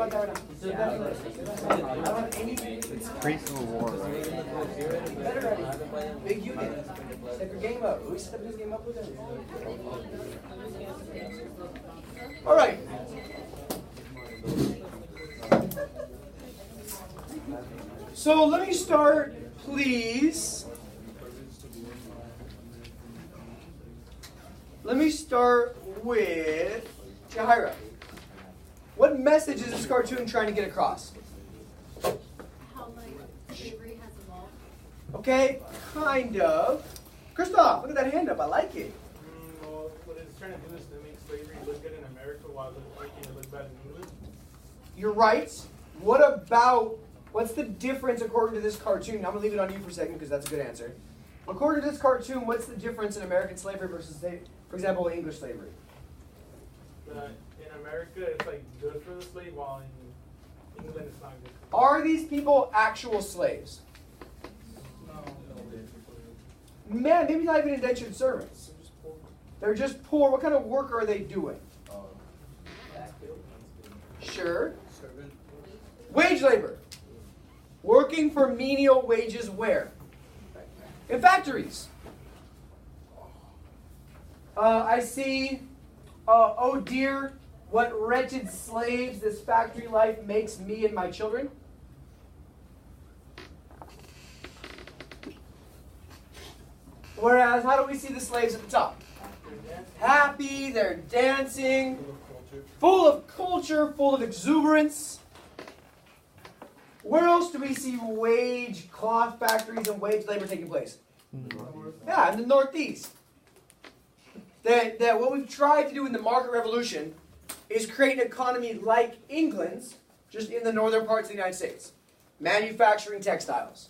like that right now. So definitely. I don't have any. It's pre-Civil War, right? Better ready. Big unit. Step your game up. We step this game up with him. All right. So let me start, please. Let me start with Jahira. What message is this cartoon trying to get across? How slavery has evolved. Okay, kind of. Christoph, look at that hand up. I like it. Well, what it's trying to do is to make slavery look good in America while making it look bad in England. You're right. What's the difference according to this cartoon? I'm going to leave it on you for a second because that's a good answer. According to this cartoon, what's the difference in American slavery versus, for example, English slavery? In America, it's like good for the slave, while in England, it's not good. Are these people actual slaves? No. Man, maybe not even indentured servants. They're just poor. What kind of work are they doing? Sure. Wage labor. Working for menial wages where? In factories. I see, oh dear, what wretched slaves this factory life makes me and my children. Whereas, how do we see the slaves at the top? Happy, they're dancing, full of culture, full of exuberance. Where else do we see wage cloth factories and wage labor taking place? Yeah, in the Northeast. That what we've tried to do in the market revolution is create an economy like England's, just in the northern parts of the United States. Manufacturing textiles.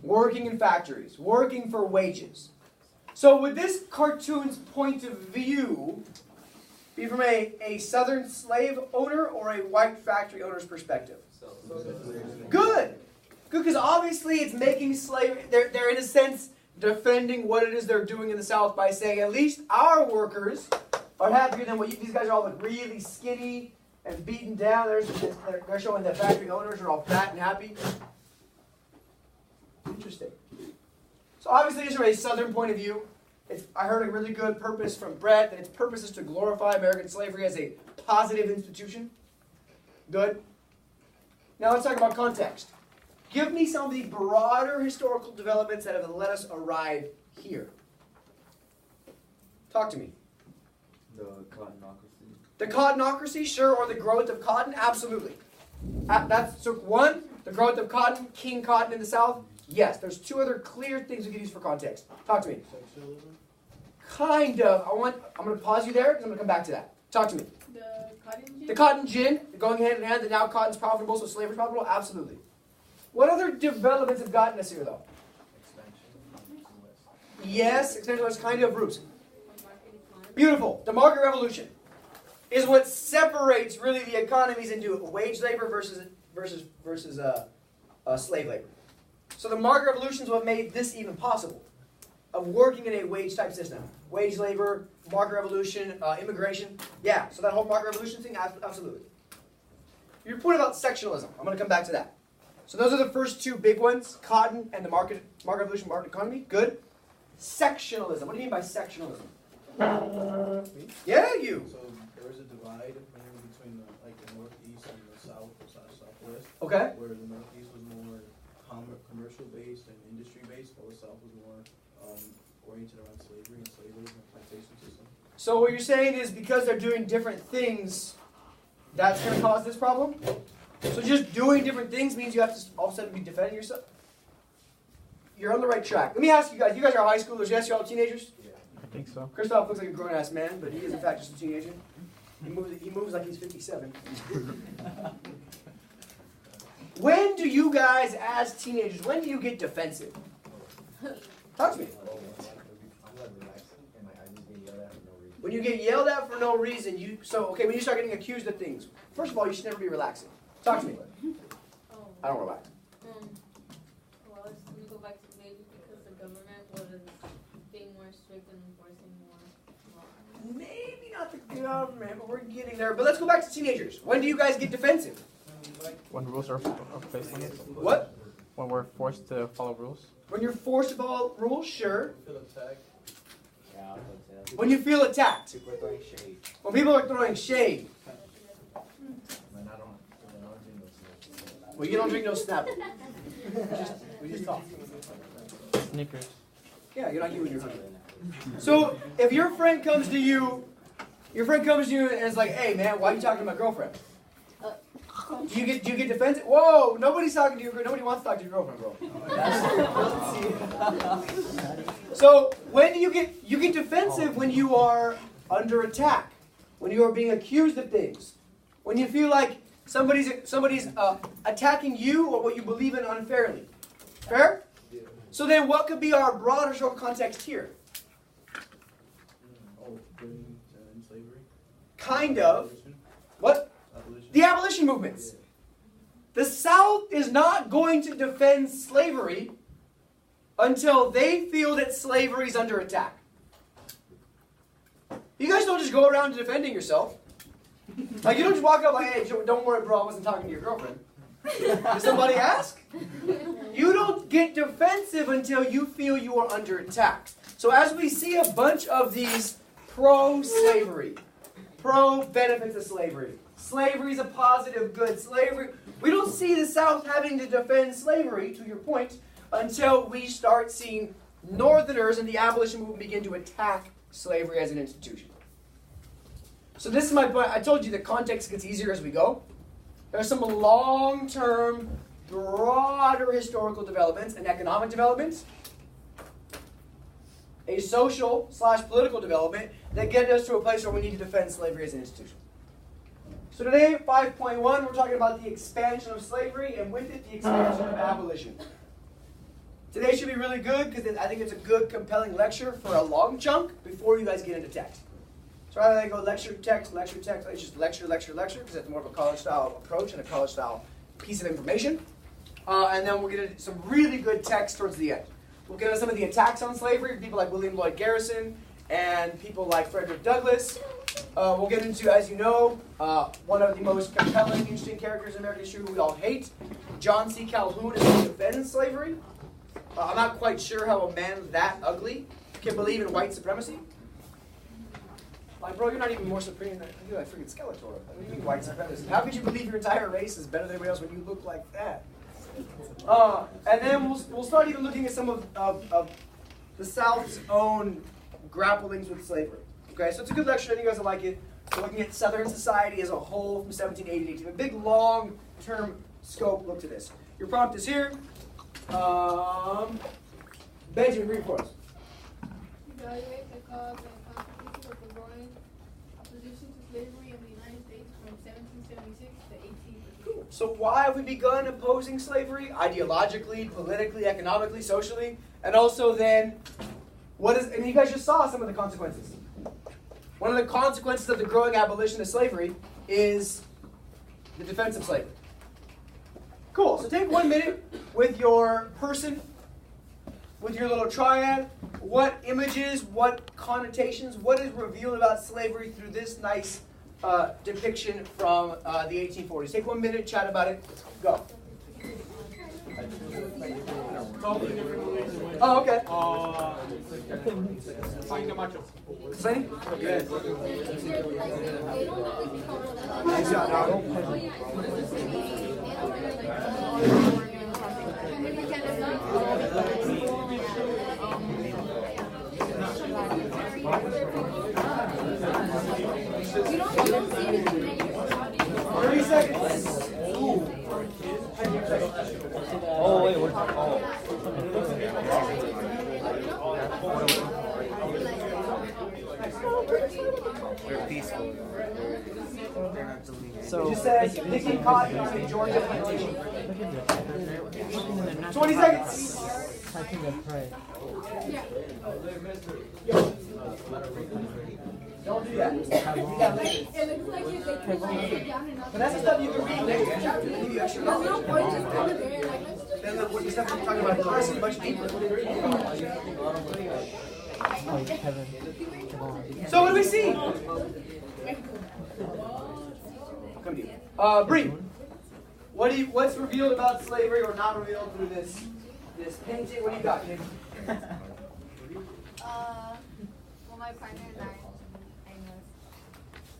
Working in factories. Working for wages. So would this cartoon's point of view be from a southern slave owner or a white factory owner's perspective? Good. Good, because obviously it's making slavery, they're in a sense defending what it is they're doing in the South by saying at least our workers are happier than what you, these guys are all look really skinny and beaten down. They're showing that factory owners are all fat and happy. Interesting. So obviously just from a southern point of view, I heard a really good purpose from Brett that its purpose is to glorify American slavery as a positive institution. Good. Now let's talk about context. Give me some of the broader historical developments that have let us arrive here. Talk to me. The cottonocracy. The cottonocracy, sure, or the growth of cotton, absolutely. That's so one, the growth of cotton, King Cotton in the South. Yes, there's two other clear things we can use for context. Talk to me. Socialism? Kind of. I'm going to pause you there because I'm going to come back to that. Talk to me. The cotton gin? The cotton gin, going hand in hand, that now cotton's profitable, so slavery's profitable? Absolutely. What other developments have gotten us here, though? Yes, expansion was kind of roots. Beautiful. The market revolution is what separates really the economies into wage labor versus slave labor. So the market revolution is what made this even possible, of working in a wage type system. Wage labor, market revolution, immigration. Yeah, so that whole market revolution thing, absolutely. Your point about sectionalism, I'm going to come back to that. So those are the first two big ones, cotton and the market revolution, market economy. Good. Sectionalism. What do you mean by sectionalism? Yeah, you. So there was a divide between the Northeast and the Southwest. Okay. Where the Northeast was more commercial based and industry based, while the South was more oriented around slavery and slavery and plantation system. So what you're saying is because they're doing different things, that's going to cause this problem? So just doing different things means you have to all of a sudden be defending yourself? You're on the right track. Let me ask you guys are high schoolers, yes? You're all teenagers? Yeah. I think so. Christoph looks like a grown-ass man, but he is in fact just a teenager. He moves like he's 57. When do you guys, as teenagers, when do you get defensive? Talk to me. When you get yelled at for no reason, when you start getting accused of things, first of all, you should never be relaxing. Talk to me. I don't relax. Well, let me go back to maybe because the government was being more strict and enforcing more laws. Maybe not the Yeah, man, we're getting there. But let's go back to teenagers. When do you guys get defensive? When rules are based on it. What? When we're forced to follow rules. When you're forced to follow rules, sure. Feel attacked. When you feel attacked. People are throwing shade. When people are throwing shade. Well, you don't drink no Snapple. We just talk. Snickers. Yeah, you're not you when you're hungry. So if your friend comes to you, and is like, "Hey, man, why are you talking to my girlfriend?" Do you get defensive? Whoa, nobody's talking to your girl. Nobody wants to talk to your girlfriend, bro. So when do you get defensive when you are under attack, when you are being accused of things, when you feel like somebody's attacking you or what you believe in unfairly. Fair? So then what could be our broader social context here? Slavery. Kind of. Abolition. What? Abolition. The abolition movements. The South is not going to defend slavery until they feel that slavery is under attack. You guys don't just go around defending yourself. Like, you don't just walk up like, "Hey, don't worry, bro, I wasn't talking to your girlfriend." Did somebody ask? You don't get defensive until you feel you are under attack. So as we see a bunch of these pro-slavery, pro-benefits of slavery, slavery is a positive good, slavery, we don't see the South having to defend slavery, to your point, until we start seeing Northerners and the abolition movement begin to attack slavery as an institution. So this is my point. I told you the context gets easier as we go. There are some long-term, broader historical developments and economic developments, a social/political development that get us to a place where we need to defend slavery as an institution. So today, 5.1, we're talking about the expansion of slavery and with it, the expansion of abolition. Today should be really good because I think it's a good, compelling lecture for a long chunk before you guys get into text. So rather than go lecture, text, it's just lecture, because it's more of a college-style approach and a college-style piece of information. And then we'll get into some really good text towards the end. We'll get into some of the attacks on slavery, people like William Lloyd Garrison and people like Frederick Douglass. We'll get into, as you know, one of the most compelling, interesting characters in American history who we all hate, John C. Calhoun, is who defends slavery. I'm not quite sure how a man that ugly can believe in white supremacy. Like, bro, you're not even more supreme than you're like freaking Skeletor. What do you mean white supremacy? How could you believe your entire race is better than everybody else when you look like that? And then we'll start even looking at some of the South's own grapplings with slavery. Okay, so it's a good lecture, and you guys will like it. We're looking at Southern society as a whole from 1780 to 18. A big, long-term scope look to this. Your prompt is here. Benjamin, read for us. Evaluate the cause and consequences of the growing opposition to slavery in the United States from 1776 to 1850. Cool. So why have we begun opposing slavery? Ideologically, politically, economically, socially, and also then, and you guys just saw some of the consequences. One of the consequences of the growing abolition of slavery is the defense of slavery. Cool, so take 1 minute with your person, with your little triad. What images, what connotations, what is revealed about slavery through this nice depiction from the 1840s? Take 1 minute, chat about it. Go. Oh, okay. Sunny? Good. Oh, wait, what? They're peaceful. They're not deleted. So it just says picking cotton on a Georgia plantation. 20 seconds. I think that's right. Don't do that. Read that later. It looks like if they put it down enough. But that's the stuff you can read later. Chapter. Give you extra There's no knowledge. point just kind of there. Like, Then what the stuff you're talking about in class is much deeper. Oh, Kevin. Come on. So what do we see? Bree, what's revealed about slavery or not revealed through this painting? What do you got, kid? Well, my partner and I know.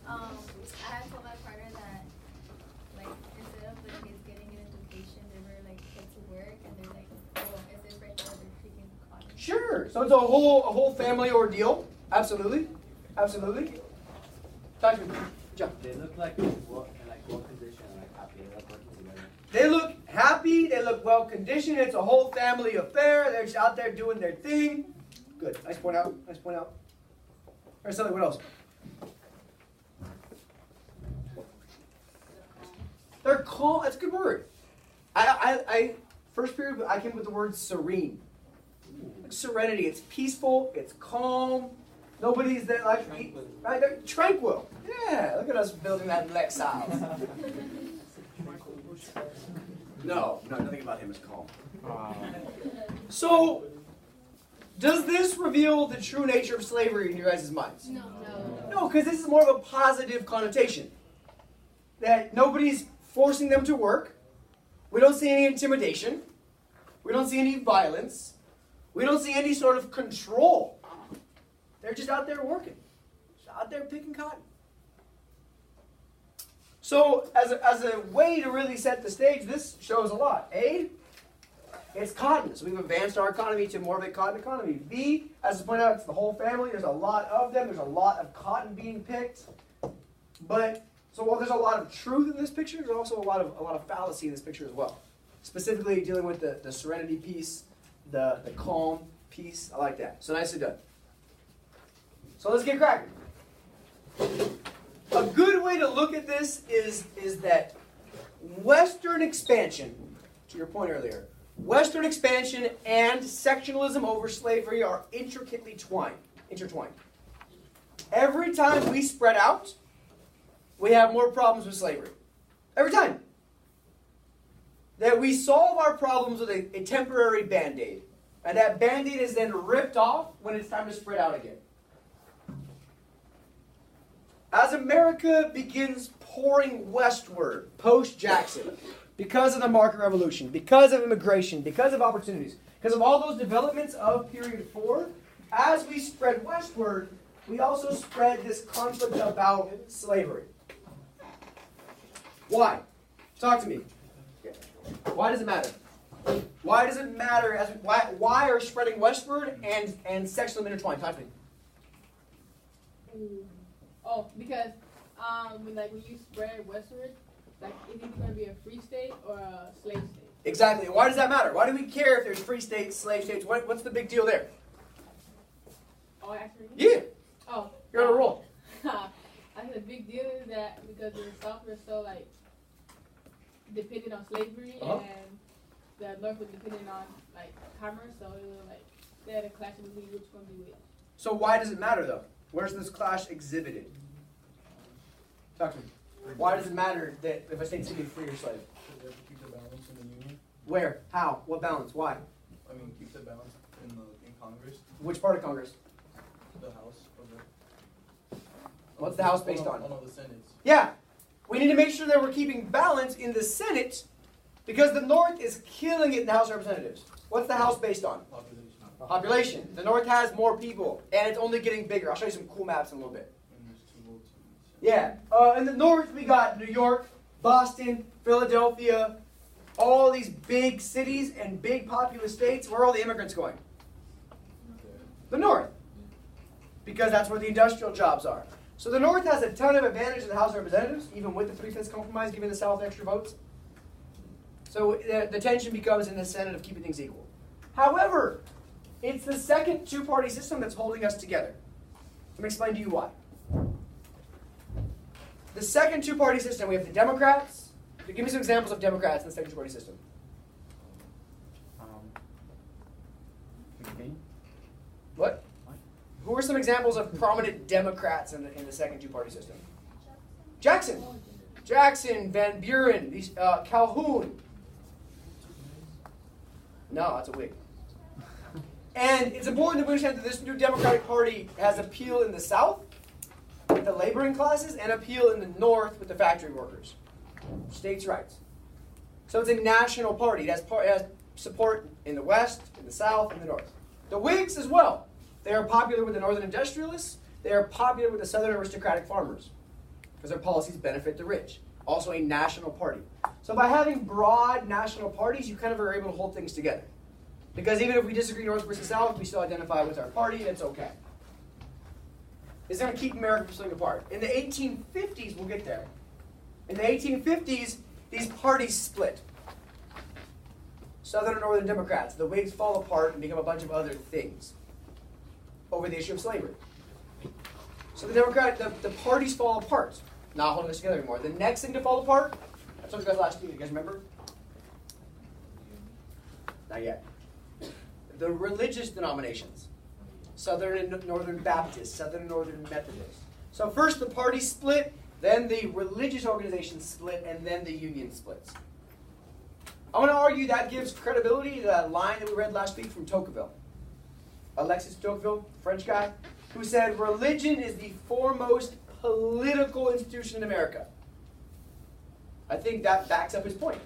I had told my partner that, like, instead of the kids getting an education, they were like put to work, and they're like, oh, is this right there? They're freaking cotton. Sure. So it's a whole family ordeal. Absolutely. Absolutely. Talk to me. John. They look like well conditioned, like happy. They look working together. They look happy. They look well conditioned. It's a whole family affair. They're just out there doing their thing. Good. Nice point out. Nice point out. All right, Sully, what else? They're calm. That's a good word. I first period I came with the word serene. Like serenity. It's peaceful. It's calm. Nobody's there like right. They're tranquil. Yeah. Look at us building that in Lex house. No, nothing about him is calm. So, does this reveal the true nature of slavery in your guys' minds? No. No, because this is more of a positive connotation. That nobody's forcing them to work. We don't see any intimidation. We don't see any violence. We don't see any sort of control. They're just out there working. Just out there picking cotton. So, as a way to really set the stage, this shows a lot. A, it's cotton. So we've advanced our economy to more of a cotton economy. B, as I pointed out, it's the whole family. There's a lot of them. There's a lot of cotton being picked. But so while there's a lot of truth in this picture, there's also a lot of fallacy in this picture as well. Specifically dealing with the serenity piece, the calm piece. I like that. So nicely done. So let's get cracking. A good way to look at this is that Western expansion, to your point earlier, Western expansion and sectionalism over slavery are intricately intertwined. Every time we spread out, we have more problems with slavery. Every time. That we solve our problems with a temporary Band-Aid. And that Band-Aid is then ripped off when it's time to spread out again. As America begins pouring westward post-Jackson, because of the market revolution, because of immigration, because of opportunities, because of all those developments of period 4, as we spread westward, we also spread this conflict about slavery. Why? Talk to me. Why does it matter? Why does it matter? Why are spreading westward and sectionalism intertwined? Talk to me. Oh, because when you spread westward, like is it going to be a free state or a slave state? Exactly. Why does that matter? Why do we care if there's free states, slave states? What's the big deal there? Oh, actually? Yeah. Oh. You're on a roll. I think the big deal is that because the South was so like dependent on slavery and the North was dependent on like commerce, so it was like they had a clash between which one to be which. So why does it matter though? Where's this clash exhibited? Talk to me. Why does it matter that if a state's to be free or slave? Because they have to keep the balance in the union. Where? How? What balance? Why? I mean, keep the balance in Congress, Which part of Congress? the House. Of the, What's the House based on? On the Senates. Yeah. We need to make sure that we're keeping balance in the Senate because the North is killing it in the House of Representatives. What's the House based on? Population. Population. The North has more people, and it's only getting bigger. I'll show you some cool maps in a little bit. And there's 2 votes. Yeah. In the North, we got New York, Boston, Philadelphia, all these big cities and big populous states. Where are all the immigrants going? The North. Because that's where the industrial jobs are. So the North has a ton of advantage in the House of Representatives, even with the 3/5 compromise, giving the South extra votes. So the tension becomes in the Senate of keeping things equal. However, it's the second two-party system that's holding us together. Let me explain to you why. The second two-party system, we have the Democrats. Give me some examples of Democrats in the second two-party system. McCain? What? Who are some examples of prominent Democrats in the second two-party system? Jackson, Van Buren, Calhoun. No, that's a wig. And it's important to understand that this new Democratic Party has appeal in the South with the laboring classes and appeal in the North with the factory workers. states' rights. So it's a national party. It has support in the West, in the South, and the North. The Whigs as well. They are popular with the Northern industrialists. They are popular with the Southern aristocratic farmers because their policies benefit the rich. Also a national party. So by having broad national parties, you kind of are able to hold things together. Because even if we disagree North versus South, we still identify with our party, and it's okay. It's going to keep America from splitting apart. In the 1850s, we'll get there. In the 1850s, these parties split. Southern and Northern Democrats. The Whigs fall apart and become a bunch of other things over the issue of slavery. So the parties fall apart, not holding us together anymore. The next thing to fall apart, I told you guys last week. You guys remember? Not yet. The religious denominations. Southern and Northern Baptists, Southern and Northern Methodists. So first the party split, then the religious organizations split, and then the union splits. I want to argue that gives credibility to that line that we read last week from Tocqueville. Alexis Tocqueville, French guy, who said, religion is the foremost political institution in America. I think that backs up his point.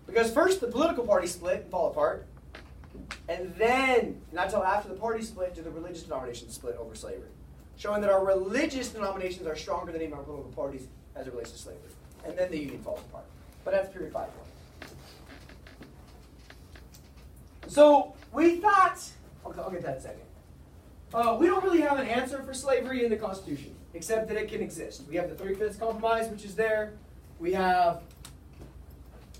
Because first the political party split and fall apart, and then, not until after the party split, do the religious denominations split over slavery. Showing that our religious denominations are stronger than even our political parties as it relates to slavery. And then the union falls apart. But that's period 5. So we thought, I'll get that in a second. We don't really have an answer for slavery in the Constitution, except that it can exist. We have the 35th Compromise, which is there. We have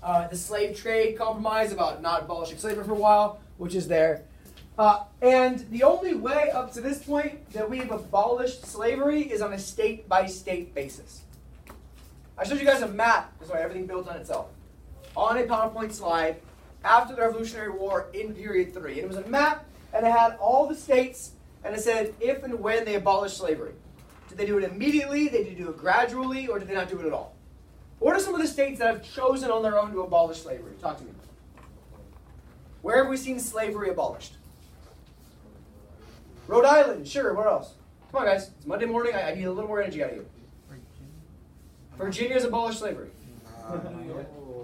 the slave trade compromise about not abolishing slavery for a while, which is there. And the only way up to this point that we've abolished slavery is on a state-by-state basis. I showed you guys a map. That's why everything builds on itself. On a PowerPoint slide after the Revolutionary War in period 3. And it was a map, and it had all the states, and it said if and when they abolished slavery. Did they do it immediately? Did they do it gradually? Or did they not do it at all? What are some of the states that have chosen on their own to abolish slavery? Talk to me. Where have we seen slavery abolished? Rhode Island, sure. Where else? Come on, guys. It's Monday morning. I need a little more energy out of you. Virginia's abolished slavery.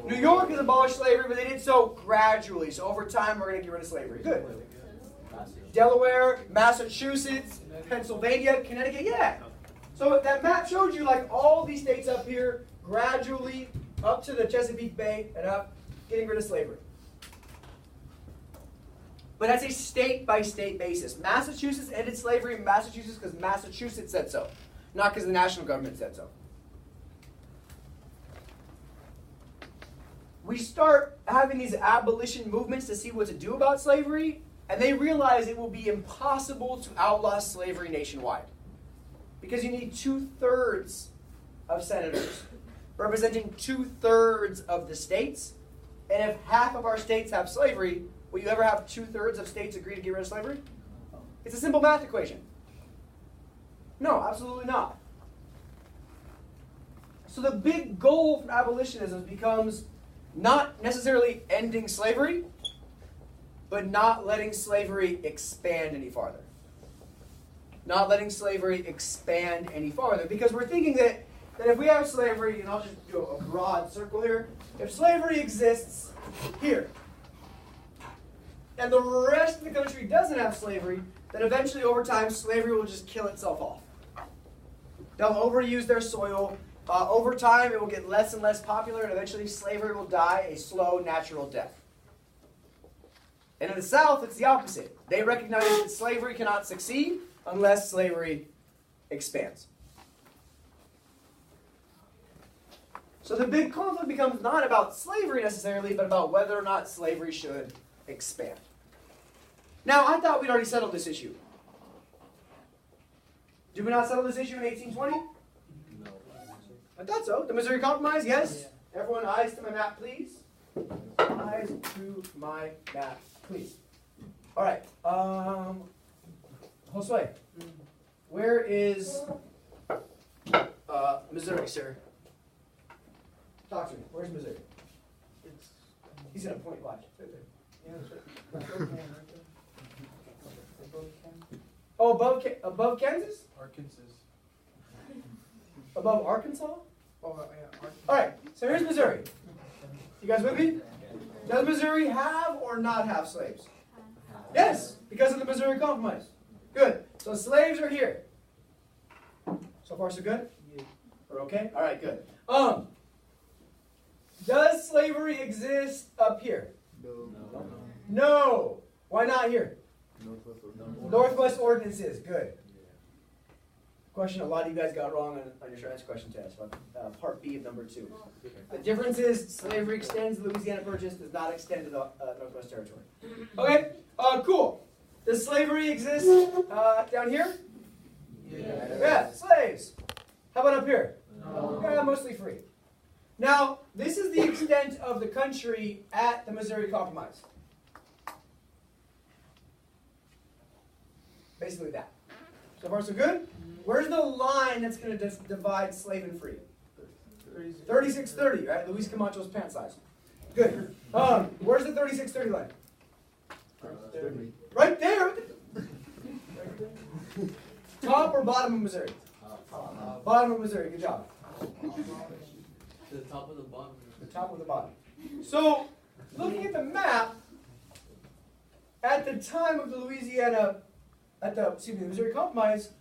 New York has abolished slavery, but they did so gradually. So over time, we're going to get rid of slavery. Good. Delaware, Massachusetts, Pennsylvania, Connecticut, yeah. So that map showed you like all these states up here, gradually up to the Chesapeake Bay and up, getting rid of slavery. But that's a state-by-state basis. Massachusetts ended slavery in Massachusetts because Massachusetts said so, not because the national government said so. We start having these abolition movements to see what to do about slavery, and they realize it will be impossible to outlaw slavery nationwide. Because you need 2/3 of senators representing 2/3 of the states. And if half of our states have slavery, will you ever have 2/3 of states agree to get rid of slavery? It's a simple math equation. No, absolutely not. So the big goal for abolitionism becomes not necessarily ending slavery, but not letting slavery expand any farther. Not letting slavery expand any farther. Because we're thinking that if we have slavery, and I'll just do a broad circle here, if slavery exists here, and the rest of the country doesn't have slavery, then eventually over time slavery will just kill itself off. They'll overuse their soil. Over time it will get less and less popular, and eventually slavery will die a slow, natural death. And in the South, it's the opposite. They recognize that slavery cannot succeed unless slavery expands. So the big conflict becomes not about slavery necessarily, but about whether or not slavery should expand. Now, I thought we'd already settled this issue. Did we not settle this issue in 1820? No. I thought so. The Missouri Compromise, yes? Everyone, eyes to my map, please. Eyes to my map, please. All right. Josue, where is Missouri, sir? Talk to me. Where's Missouri? He's going to point. Watch. Right there. Oh, above Kansas? Arkansas. Above Arkansas? All right, so here's Missouri. You guys with me? Does Missouri have or not have slaves? Yes, because of the Missouri Compromise. Good. So slaves are here. So far, so good? We're okay? All right, good. Does slavery exist up here? No. Why not here? Northwest ordinances. Good. Question a lot of you guys got wrong on your science question test. Part B of number 2. The difference is slavery extends to the Louisiana Purchase, does not extend to the Northwest Territory. Okay, cool. Does slavery exist down here? Yeah, slaves. How about up here? Yeah, mostly free. Now, this is the extent of the country at the Missouri Compromise. Basically that. So far, so good? Where's the line that's going to divide slave and free? 3630, right? Luis Camacho's pant size. Good. Where's the 3630 line? Right there. Top or bottom of Missouri? Bottom of Missouri. Good job. The top of the bottom. The top of the bottom. So, looking at the map, at the time of the Missouri Compromise,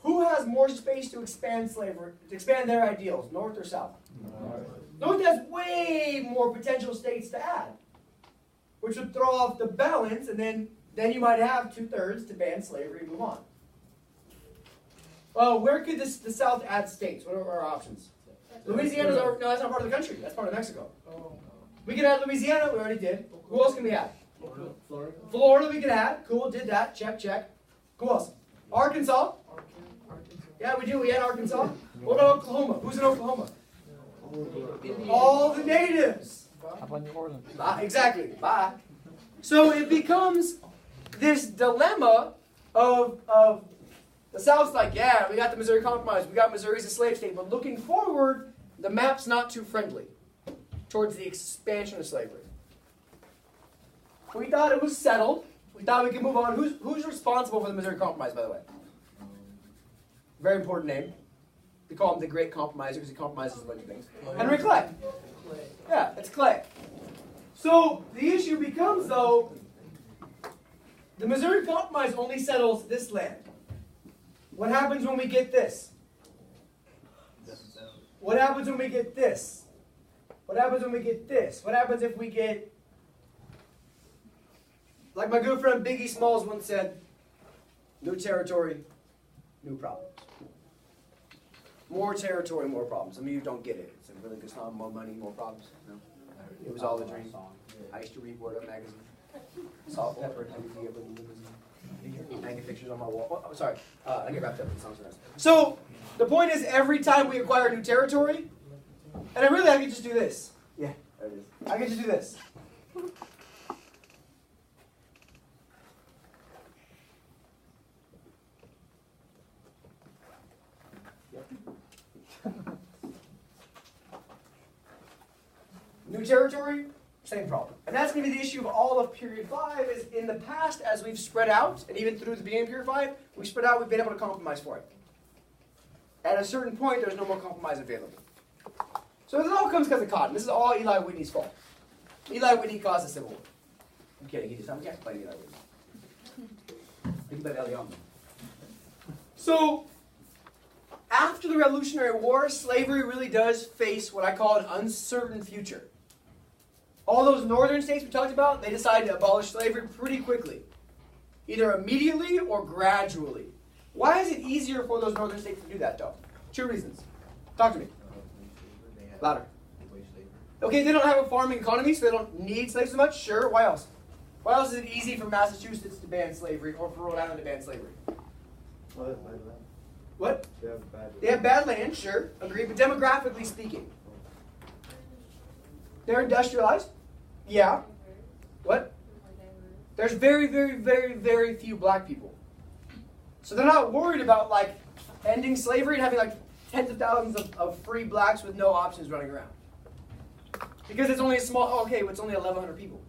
who has more space to expand slavery, to expand their ideals, North or South? North has way more potential states to add, which would throw off the balance, and then you might have 2/3 to ban slavery and move on. Well, where could the South add states? What are our options? Louisiana's no, that's not part of the country. That's part of Mexico. We could add Louisiana. We already did. Who else can we add? Florida. Florida we could add. Cool, did that. Check, check. Who else? Arkansas. Yeah, we do. We had Arkansas. What about Oklahoma? Who's in Oklahoma? All the natives. How about New Orleans? Exactly. Bye. So it becomes this dilemma of the South's like, yeah, we got the Missouri Compromise. We got Missouri as a slave state. But looking forward, the map's not too friendly towards the expansion of slavery. We thought it was settled. We thought we could move on. Who's responsible for the Missouri Compromise, by the way? Very important name. We call him the Great Compromiser because he compromises a bunch of things. Henry Clay. Yeah, it's Clay. So the issue becomes, though, the Missouri Compromise only settles this land. What happens when we get this? What happens when we get this? What happens when we get this? What happens if we get, like my good friend Biggie Smalls once said, new territory, new problems. More territory, more problems. Some of you don't get it. It's a really good song, more money, more problems. No? It was all a dream. I used to read Word Up magazine. Salt, pepper, and everything. Hanging pictures on my wall. Oh, sorry. I get wrapped up in the songs. So, the point is, every time we acquire new territory, and I could just do this. Yeah, there it is. I could just do this. New territory, same problem. And that's going to be the issue of all of period 5, is in the past, as we've spread out, and even through the beginning of period 5, we've spread out, we've been able to compromise for it. At a certain point, there's no more compromise available. So this all comes because of cotton. This is all Eli Whitney's fault. Eli Whitney caused the Civil War. I'm kidding, we can't blame Eli Whitney. We can blame Eliam. So, after the Revolutionary War, slavery really does face what I call an uncertain future. All those northern states we talked about, they decided to abolish slavery pretty quickly. Either immediately or gradually. Why is it easier for those northern states to do that, though? 2 reasons. Talk to me. Louder. Okay, they don't have a farming economy, so they don't need slaves so much? Sure. Why else? Why else is it easy for Massachusetts to ban slavery or for Rhode Island to ban slavery? What? They have bad land, sure. Agree, but demographically speaking. They're industrialized? Yeah. What? There's very, very, very, very few black people. So they're not worried about, like, ending slavery and having, like, tens of thousands of free blacks with no options running around. Because it's only a small, okay, it's only 1,100 people.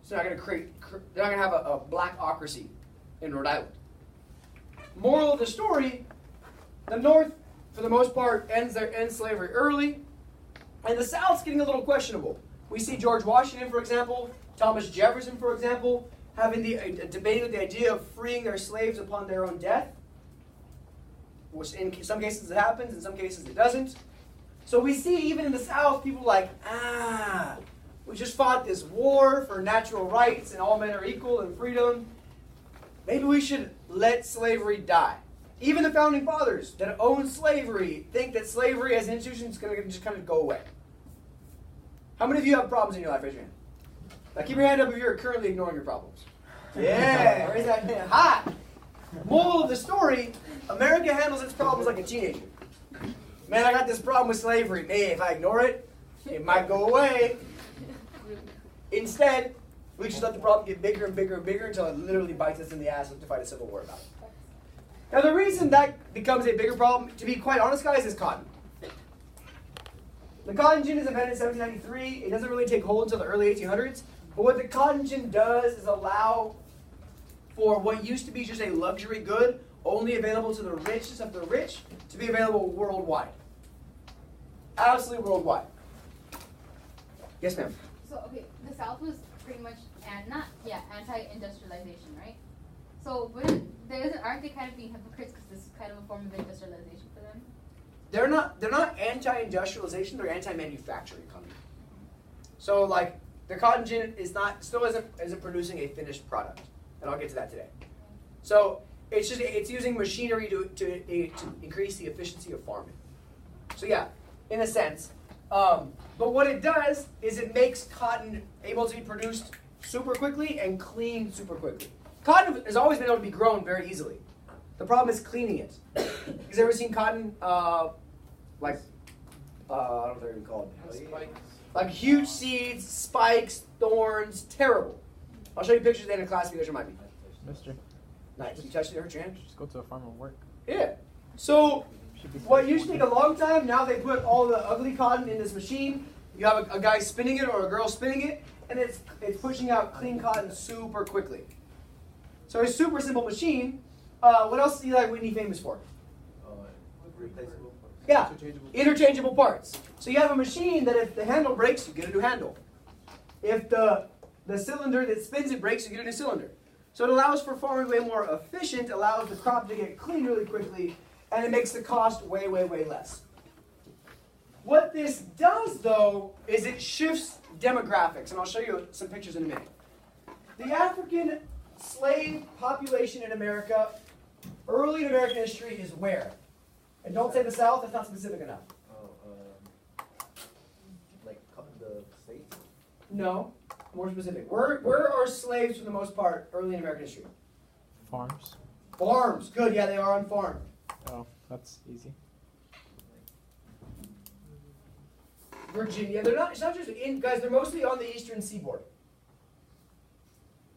So they're not going to have a blackocracy in Rhode Island. Moral of the story, the North for the most part, ends slavery early. And the South's getting a little questionable. We see George Washington, for example, Thomas Jefferson, for example, having debating the idea of freeing their slaves upon their own death, which in some cases it happens, in some cases it doesn't. So we see even in the South, people like, we just fought this war for natural rights and all men are equal and freedom. Maybe we should let slavery die. Even the founding fathers that own slavery think that slavery as an institution is going to just kind of go away. How many of you have problems in your life? Raise your hand. Now keep your hand up if you're currently ignoring your problems. Yeah, raise that hand. Ha! Moral of the story, America handles its problems like a teenager. Man, I got this problem with slavery. Man, if I ignore it, it might go away. Instead, we just let the problem get bigger and bigger and bigger until it literally bites us in the ass to fight a civil war about it. Now, the reason that becomes a bigger problem, to be quite honest, guys, is cotton. The cotton gin is invented in 1793. It doesn't really take hold until the early 1800s. But what the cotton gin does is allow for what used to be just a luxury good, only available to the richest of the rich, to be available worldwide. Absolutely worldwide. Yes, ma'am. So, okay, the South was pretty much anti-industrialization, right? So, aren't they kind of being hypocrites because this is kind of a form of industrialization for them? They're not anti-industrialization. They're anti-manufacturing economy. So, like, the cotton gin still isn't producing a finished product, and I'll get to that today. So it's using machinery to increase the efficiency of farming. So yeah, in a sense. But what it does is it makes cotton able to be produced super quickly and cleaned super quickly. Cotton has always been able to be grown very easily. The problem is cleaning it. You guys ever seen cotton, I don't know what they're even called. Like huge seeds, spikes, thorns, terrible. I'll show you pictures at the end of class if you guys remind me. Mister, Nice. You touched it, hurt your hand? just go to a farm and work. Yeah. So what used to take a long time, now they put all the ugly cotton in this machine. You have a guy spinning it or a girl spinning it, and it's pushing out clean cotton super quickly. So it's a super simple machine. What else do you like Whitney famous for? Replaceable. Yeah, interchangeable parts. So you have a machine that if the handle breaks, you get a new handle. If the cylinder that spins it breaks, you get a new cylinder. So it allows for farming way more efficient, allows the crop to get clean really quickly, and it makes the cost way, way, way less. What this does, though, is it shifts demographics, and I'll show you some pictures in a minute. The African slave population in America, early in American history, is where? And don't say the South, that's not specific enough. Like the states? No, more specific. Where are slaves for the most part early in American history? Farms. Farms. Good, yeah, they are on farm. Oh, that's easy. Virginia, it's not just in, guys, they're mostly on the eastern seaboard.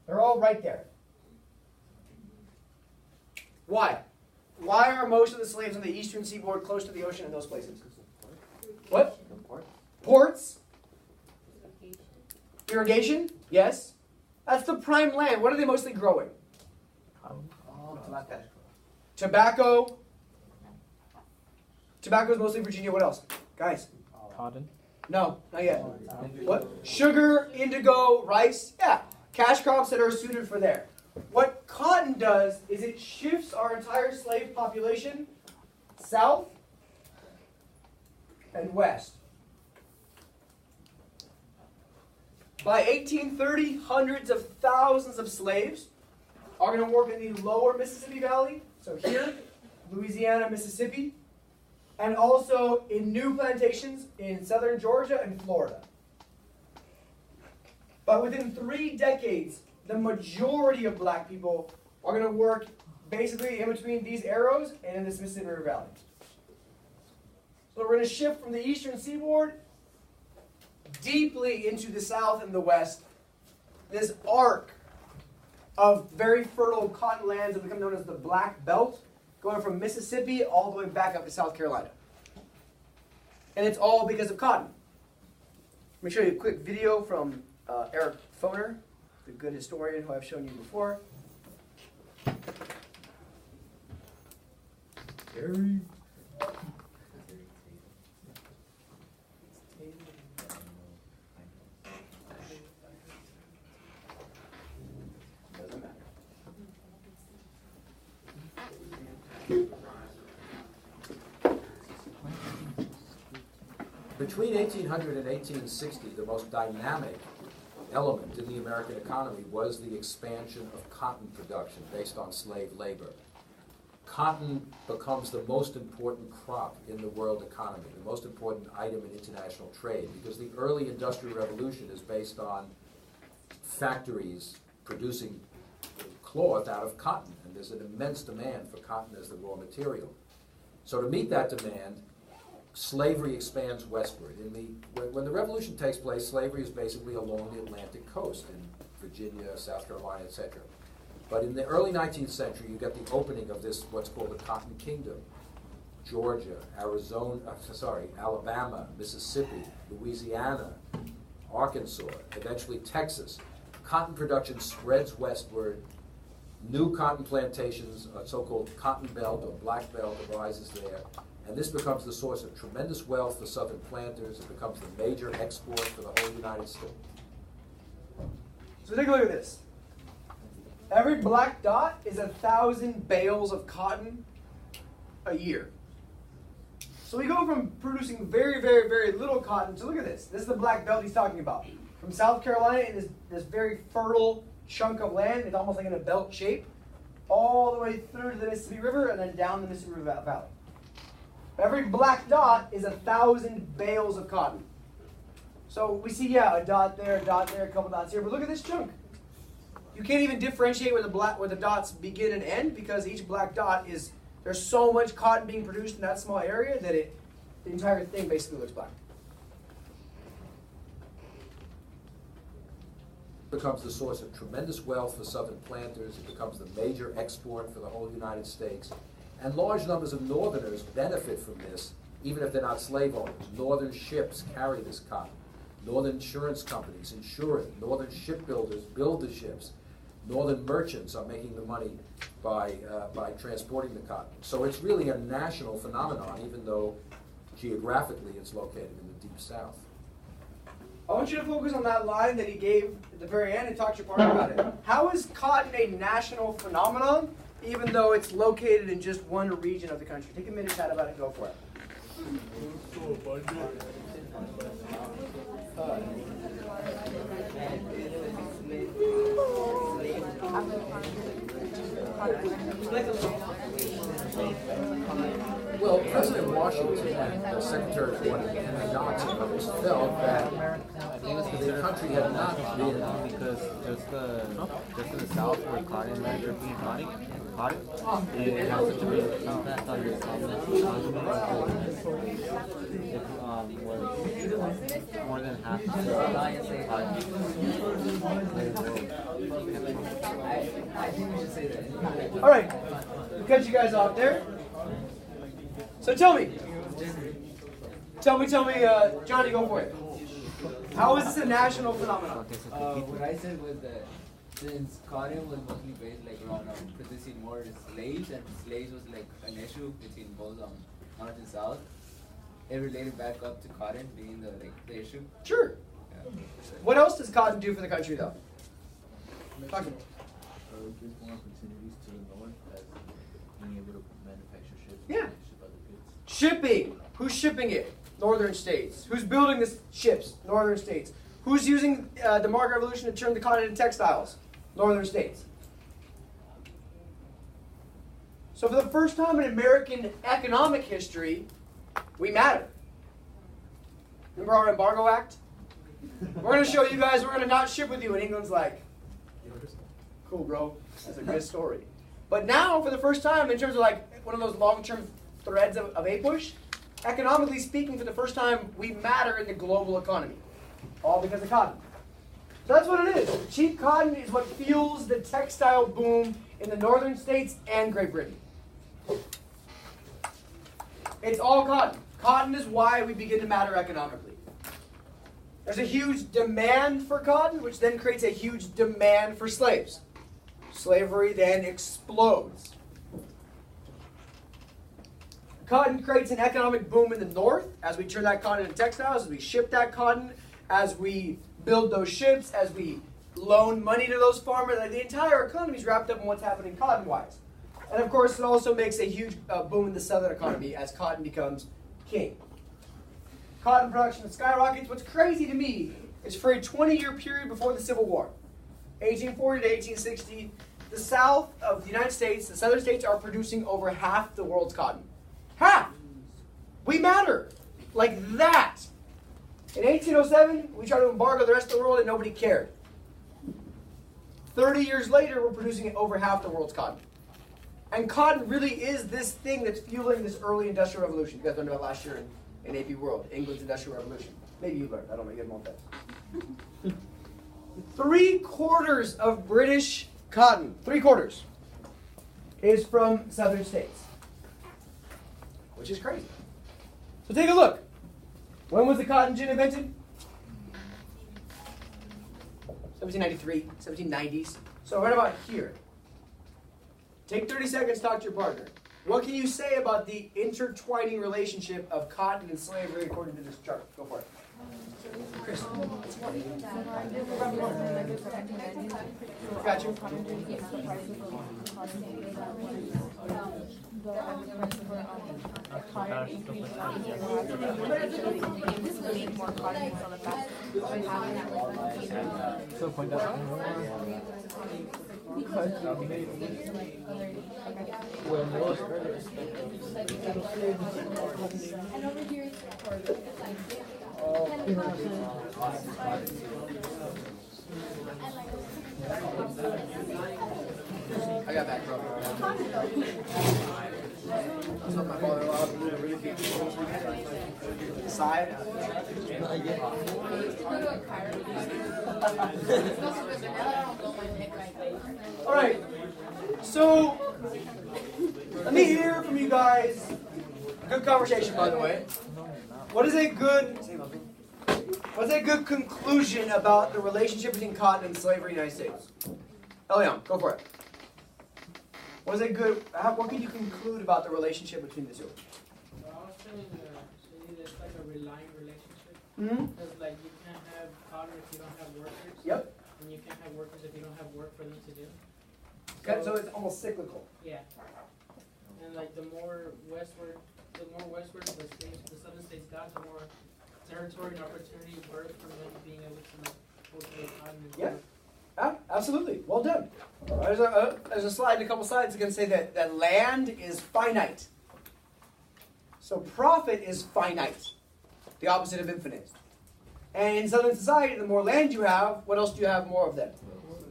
They're all right there. Why? Why are most of the slaves on the eastern seaboard close to the ocean in those places? What? Ports? Irrigation? Yes. That's the prime land. What are they mostly growing? Tobacco. Tobacco. Tobacco is mostly Virginia. What else? Guys? Cotton. No, not yet. What? Sugar, indigo, rice. Yeah. Cash crops that are suited for there. What cotton does is it shifts our entire slave population south and west. By 1830, hundreds of thousands of slaves are going to work in the lower Mississippi Valley, so here, Louisiana, Mississippi, and also in new plantations in southern Georgia and Florida. But within 3 decades, the majority of black people are going to work basically in between these arrows and in this Mississippi River Valley. So we're going to shift from the eastern seaboard deeply into the south and the west. This arc of very fertile cotton lands that become known as the Black Belt, going from Mississippi all the way back up to South Carolina. And it's all because of cotton. Let me show you a quick video from Eric Foner, the good historian who I've shown you before. Harry. Between 1800 and 1860, the most dynamic element in the American economy was the expansion of cotton production based on slave labor. Cotton becomes the most important crop in the world economy, the most important item in international trade, because the early Industrial Revolution is based on factories producing cloth out of cotton, and there's an immense demand for cotton as the raw material. So to meet that demand, slavery expands westward. When the revolution takes place, slavery is basically along the Atlantic coast in Virginia, South Carolina, etc. But in the early 19th century, you get the opening of this, what's called the Cotton Kingdom. Georgia, Alabama, Mississippi, Louisiana, Arkansas, eventually Texas. Cotton production spreads westward. New cotton plantations, a so-called cotton belt or black belt, arises there. And this becomes the source of tremendous wealth for southern planters. It becomes the major export for the whole United States. So take a look at this. Every black dot is 1,000 bales of cotton a year. So we go from producing very, very, very little cotton to look at this. This is the black belt he's talking about. From South Carolina in this very fertile chunk of land, it's almost like in a belt shape, all the way through to the Mississippi River and then down the Mississippi River Valley. Every black dot is 1,000 bales of cotton. So we see, yeah, a dot there, a couple dots here, but look at this chunk. You can't even differentiate where the dots begin and end, because each black dot is, there's so much cotton being produced in that small area that the entire thing basically looks black. Becomes the source of tremendous wealth for southern planters. It becomes the major export for the whole United States. And large numbers of northerners benefit from this, even if they're not slave owners. Northern ships carry this cotton. Northern insurance companies insure it. Northern shipbuilders build the ships. Northern merchants are making the money by transporting the cotton. So it's really a national phenomenon, even though geographically it's located in the Deep South. I want you to focus on that line that he gave at the very end and talk to your partner about it. How is cotton a national phenomenon, even though it's located in just one region of the country? Take a minute to chat about it and go for it. Well, President Washington and Secretary of War Henry Knox and others felt that the country had not been because just in the South where cotton and European cotton, it has such a big impact on your more than half of the I think we should say that. All right, we'll catch you guys off there. So tell me, Johnny, go for it. How is this a national phenomenon? What I said was that since cotton was mostly based like around producing more slaves, and slaves was like an issue between both North and South, it related back up to cotton being the issue. Sure. Yeah. What else does cotton do for the country, though? Talk to me. Gives more opportunities to the north as being able to manufacture ships. Yeah. And ship other goods. Shipping. Who's shipping it? Northern states. Who's building the ships? Northern states. Who's using the market revolution to turn the cotton into textiles? Northern states. So for the first time in American economic history, we matter. Remember our Embargo Act? We're going to show you guys we're going to not ship with you. And England's like, cool, bro. That's a good story. But now, for the first time, in terms of like one of those long-term threads of APUSH, economically speaking, for the first time, we matter in the global economy. All because of cotton. So that's what it is. Cheap cotton is what fuels the textile boom in the northern states and Great Britain. It's all cotton. Cotton is why we begin to matter economically. There's a huge demand for cotton, which then creates a huge demand for slaves. Slavery then explodes. Cotton creates an economic boom in the north as we turn that cotton into textiles, as we ship that cotton, as we build those ships, as we loan money to those farmers. Like the entire economy is wrapped up in what's happening cotton-wise. And of course, it also makes a huge boom in the southern economy as cotton becomes king. Cotton production skyrockets. What's crazy to me is for a 20-year period before the Civil War, 1840 to 1860, the South of the United States, the southern states are producing over half the world's cotton. Half! We matter. Like that. In 1807, we tried to embargo the rest of the world and nobody cared. 30 years later, we're producing over half the world's cotton. And cotton really is this thing that's fueling this early industrial revolution. You guys learned about last year in AP World, England's industrial revolution. Maybe you learned. I don't know. You get them all that. 3/4 of British cotton, 3/4, is from southern states. Which is crazy. So take a look. When was the cotton gin invented? 1793, 1790s. So right about here. Take 30 seconds to talk to your partner. What can you say about the intertwining relationship of cotton and slavery according to this chart? Go for it. Chris. Got you. So point out. When those And over here I got back, bro. So my father-in-law really big side. All right. So let me hear from you guys. Good conversation, by the way. What is a good conclusion about the relationship between cotton and slavery in the United States? Eliam, go for it. What can you conclude about the relationship between the two? Well, I was trying to say that it's like a relying relationship. Mm-hmm. Because like you can't have cotton if you don't have workers. Yep. And you can't have workers if you don't have work for them to do. So it's almost cyclical. Yeah. And like the more westward the southern states got, the more territory and opportunity birth for them being able to like cultivate cotton and Yeah. Absolutely. Well done. There's a slide in a couple slides that's going to say that land is finite. So profit is finite, the opposite of infinite. And in southern society, the more land you have, what else do you have more of then?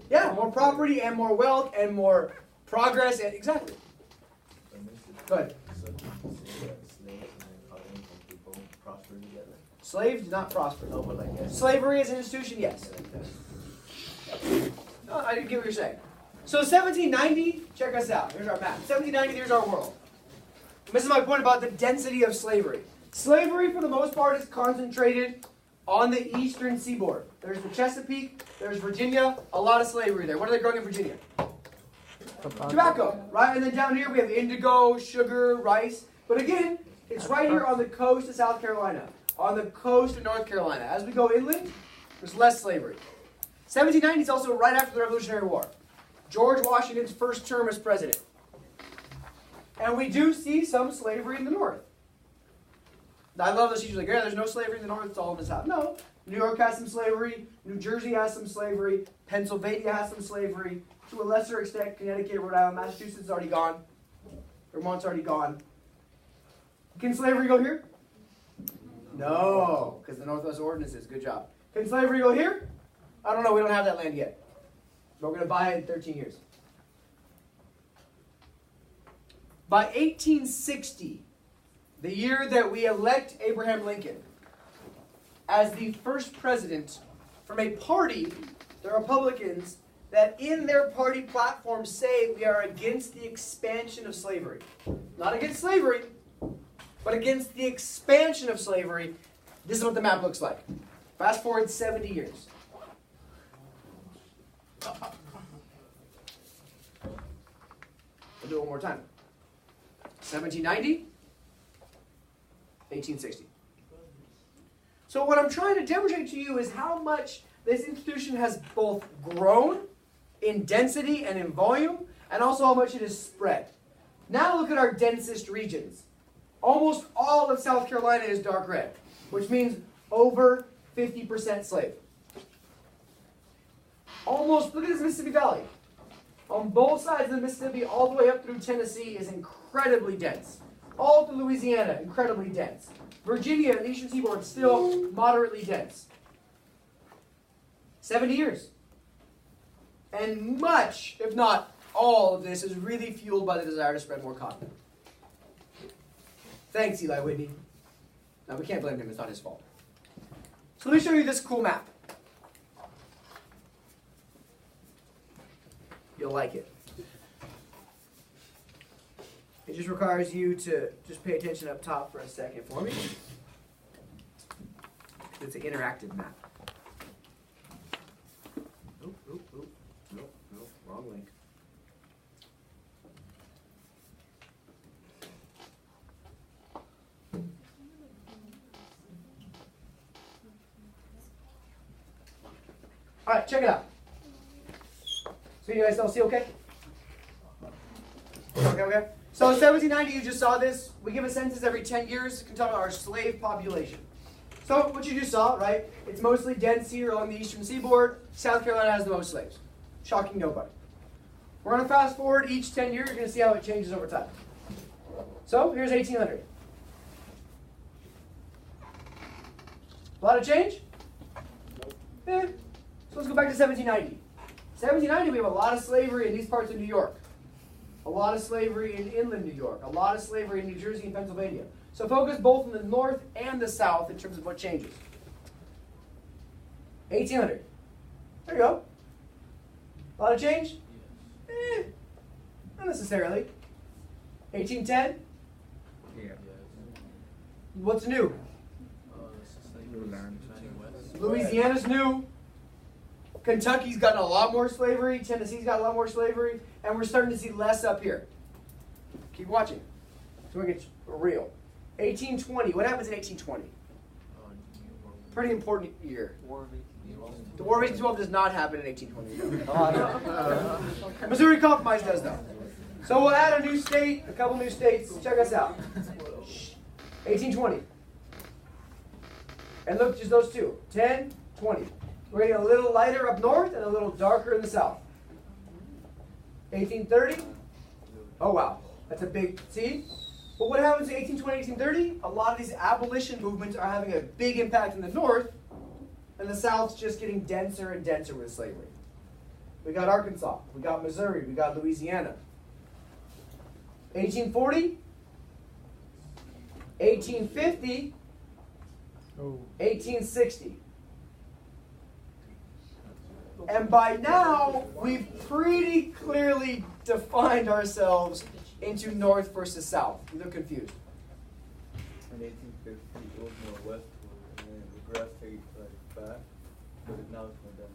Yeah, more property and more wealth and more progress. And exactly. Go ahead. Slaves do not prosper. No, but like yes. Slavery as an institution, yes. No, I get what you're saying. So 1790, check us out. Here's our map. 1790, here's our world. This is my point about the density of slavery. Slavery, for the most part, is concentrated on the eastern seaboard. There's the Chesapeake, there's Virginia, a lot of slavery there. What are they growing in Virginia? Tobacco, right? And then down here we have indigo, sugar, rice. But again, it's right here on the coast of South Carolina, on the coast of North Carolina. As we go inland, there's less slavery. 1790 is also right after the Revolutionary War. George Washington's first term as president. And we do see some slavery in the North. I love those teachers like, yeah, there's no slavery in the North, it's all in the South. No. New York has some slavery. New Jersey has some slavery. Pennsylvania has some slavery. To a lesser extent, Connecticut, Rhode Island, Massachusetts is already gone. Vermont's already gone. Can slavery go here? No, because the Northwest Ordinances. Good job. Can slavery go here? I don't know. We don't have that land yet. But we're going to buy it in 13 years. By 1860, the year that we elect Abraham Lincoln as the first president from a party, the Republicans, that in their party platform say we are against the expansion of slavery. Not against slavery, but against the expansion of slavery. This is what the map looks like. Fast forward 70 years. We'll do it one more time. 1790, 1860. So what I'm trying to demonstrate to you is how much this institution has both grown in density and in volume, and also how much it has spread. Now look at our densest regions. Almost all of South Carolina is dark red, which means over 50% slave. Almost, look at this Mississippi Valley. On both sides of the Mississippi, all the way up through Tennessee is incredibly dense. All through Louisiana, incredibly dense. Virginia and the Eastern Seaboard, still moderately dense. 70 years. And much, if not all of this, is really fueled by the desire to spread more cotton. Thanks, Eli Whitney. Now, we can't blame him. It's not his fault. So let me show you this cool map. You'll like it. It just requires you to just pay attention up top for a second for me. It's an interactive map. Nope, wrong link. All right, check it out. So you guys all see okay? Okay. So in 1790, you just saw this. We give a census every 10 years. It can tell about our slave population. So what you just saw, right? It's mostly dense here along the eastern seaboard. South Carolina has the most slaves. Shocking nobody. We're going to fast forward each 10 years. You're going to see how it changes over time. So here's 1800. A lot of change? So let's go back to 1790. 1790, we have a lot of slavery in these parts of New York. A lot of slavery in inland New York. A lot of slavery in New Jersey and Pennsylvania. So focus both in the north and the south in terms of what changes. 1800. There you go. A lot of change? Not necessarily. 1810? Yeah. What's new? Louisiana's new. Kentucky's gotten a lot more slavery. Tennessee's got a lot more slavery. And we're starting to see less up here. Keep watching. So we get real. 1820. What happens in 1820? Pretty important year. The War of 1812 does not happen in 1820. Missouri Compromise does, though. So we'll add a new state, a couple new states. Check us out. 1820. And look, just those two. 10, 20. We're getting a little lighter up north and a little darker in the south. 1830. Oh, wow. That's a big, see? But what happens in 1820, 1830? A lot of these abolition movements are having a big impact in the north, and the south's just getting denser and denser with slavery. We got Arkansas. We got Missouri. We got Louisiana. 1840. 1850. 1860. And by now, we've pretty clearly defined ourselves into north versus south. You look confused. In 1850, it was more westward, and then the grass stayed back, but now it's more down.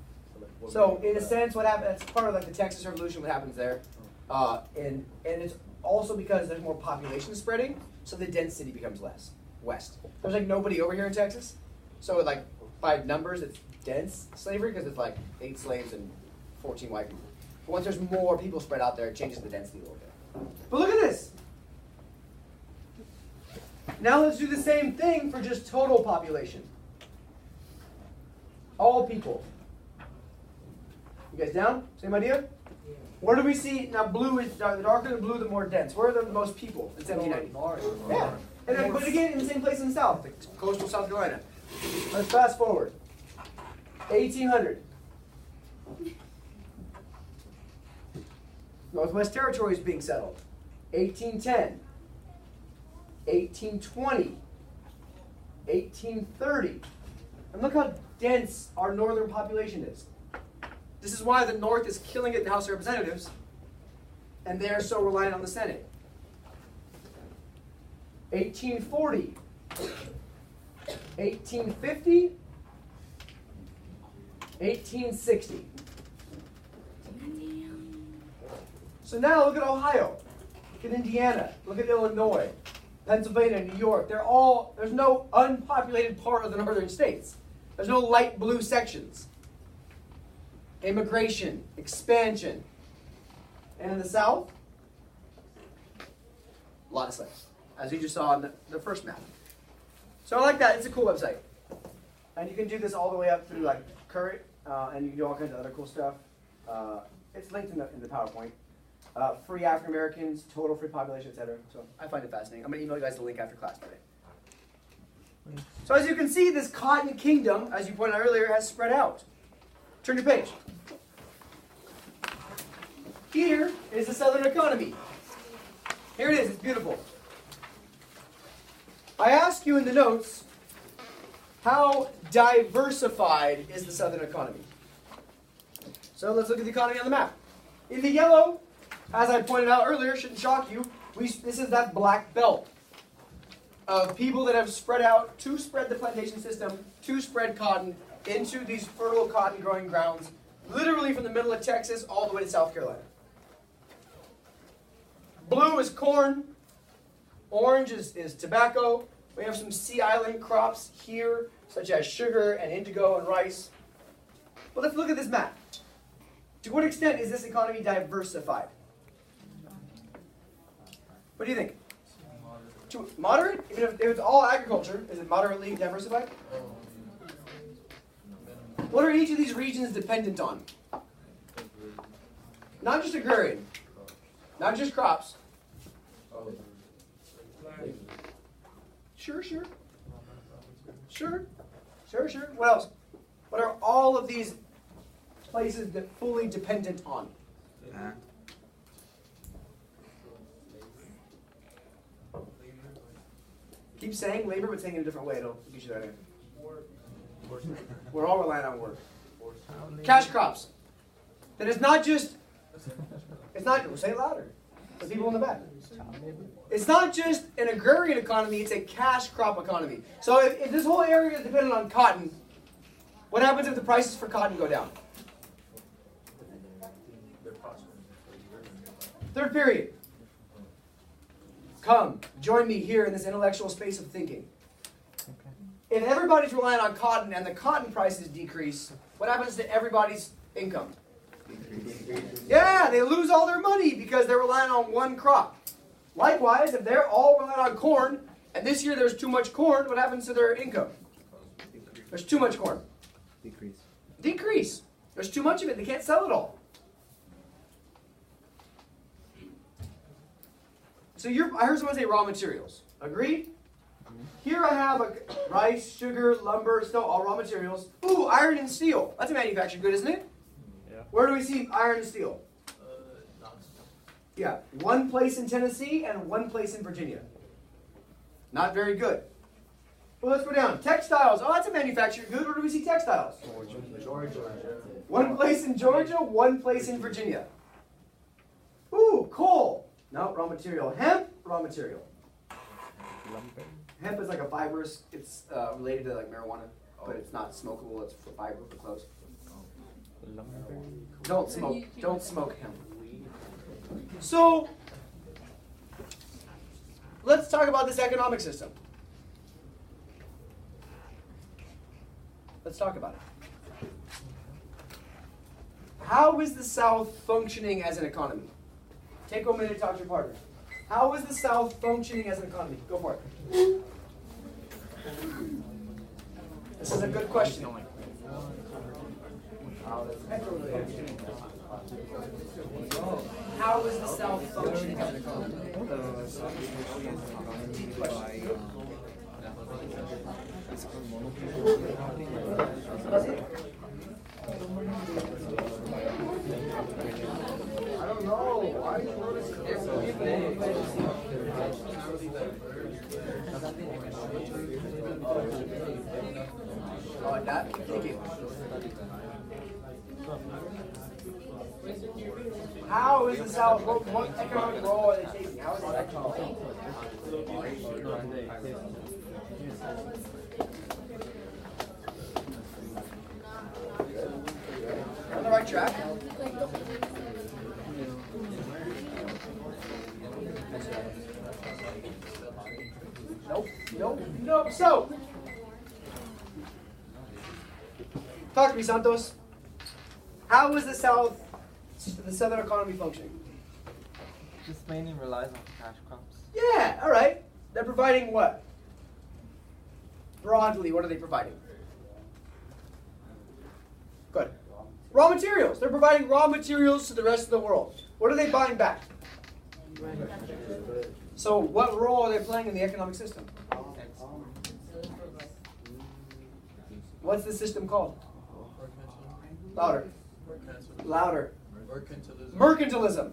So in a sense, what happened? That's part of like the Texas Revolution. What happens there, and it's also because there's more population spreading, so the density becomes less. West. There's like nobody over here in Texas, so like by numbers, it's dense slavery because it's like 8 slaves and 14 white people. But once there's more people spread out there, it changes the density a little bit. But look at this. Now let's do the same thing for just total population. All people. You guys down? Same idea? Where do we see, now blue is, the darker the blue, the more dense. Where are the most people in 1790? Yeah. And then, but again, in the same place in the south, the coastal South Carolina. Let's fast forward. 1800. Northwest Territory is being settled. 1810. 1820. 1830. And look how dense our northern population is. This is why the North is killing it in the House of Representatives, and they are so reliant on the Senate. 1840. 1850. 1860. So now look at Ohio. Look at Indiana. Look at Illinois. Pennsylvania, New York. There's no unpopulated part of the northern states. There's no light blue sections. Immigration, expansion. And in the South, A lot of slaves, as you just saw on the first map. So I like that. It's a cool website. And you can do this all the way up through like current, and you can do all kinds of other cool stuff. It's linked in the PowerPoint. Free African Americans, total free population, etc. So I find it fascinating. I'm going to email you guys the link after class today. So as you can see, this cotton kingdom, as you pointed out earlier, has spread out. Turn your page. Here is the Southern economy. Here it is. It's beautiful. I ask you in the notes, how diversified is the Southern economy? So let's look at the economy on the map. In the yellow, as I pointed out earlier, shouldn't shock you, this is that black belt of people that have spread out to spread the plantation system, to spread cotton into these fertile cotton growing grounds, literally from the middle of Texas all the way to South Carolina. Blue is corn. Orange is tobacco. We have some Sea Island crops here, such as sugar and indigo and rice. But let's look at this map. To what extent is this economy diversified? What do you think? Moderate? Even if it's all agriculture, is it moderately diversified? What are each of these regions dependent on? Not just agrarian. Not just crops. Sure. What else? What are all of these places that fully dependent on? Keep saying labor, but saying it in a different way. It'll get you that in. We're all relying on work. Cash crops. That is not just. It's not. Say it louder. The people in the back. It's not just an agrarian economy. It's a cash crop economy. So if this whole area is dependent on cotton, what happens if the prices for cotton go down? Third period. Come, join me here in this intellectual space of thinking. If everybody's relying on cotton and the cotton prices decrease, what happens to everybody's income? Yeah, they lose all their money because they're relying on one crop. Likewise, if they're all relying on corn, and this year there's too much corn, what happens to their income? There's too much corn. Decrease. There's too much of it. They can't sell it all. So I heard someone say raw materials. Agreed? Here I have rice, sugar, lumber, steel, all raw materials. Ooh, iron and steel. That's a manufactured good, isn't it? Yeah. Where do we see iron and steel? Yeah, one place in Tennessee and one place in Virginia. Not very good. Well, let's go down. Textiles. Oh, that's a manufactured good. Where do we see textiles? Georgia. One place in Georgia, one place in Virginia. Ooh, coal. No, raw material. Hemp, raw material. Hemp is like a fibrous. It's related to like marijuana, but it's not smokable. It's for fiber for clothes. Don't smoke. Don't smoke hemp. So, let's talk about this economic system. Let's talk about it. How is the South functioning as an economy? Take a minute to talk to your partner. How is the South functioning as an economy? Go for it. This is a good question. How is the South functioning as an economy? I don't know. Why do you notice Oh, like that? Thank you. How is the South, what economic role are they taking? How is it economic? On the right track? Nope. So, talk to me, Santos. How is the Southern economy functioning? Just mainly relies on cash crops. Yeah, all right. They're providing what? Broadly, what are they providing? Good. Raw materials. They're providing raw materials to the rest of the world. What are they buying back? So what role are they playing in the economic system? What's the system called? Louder. Louder. Mercantilism.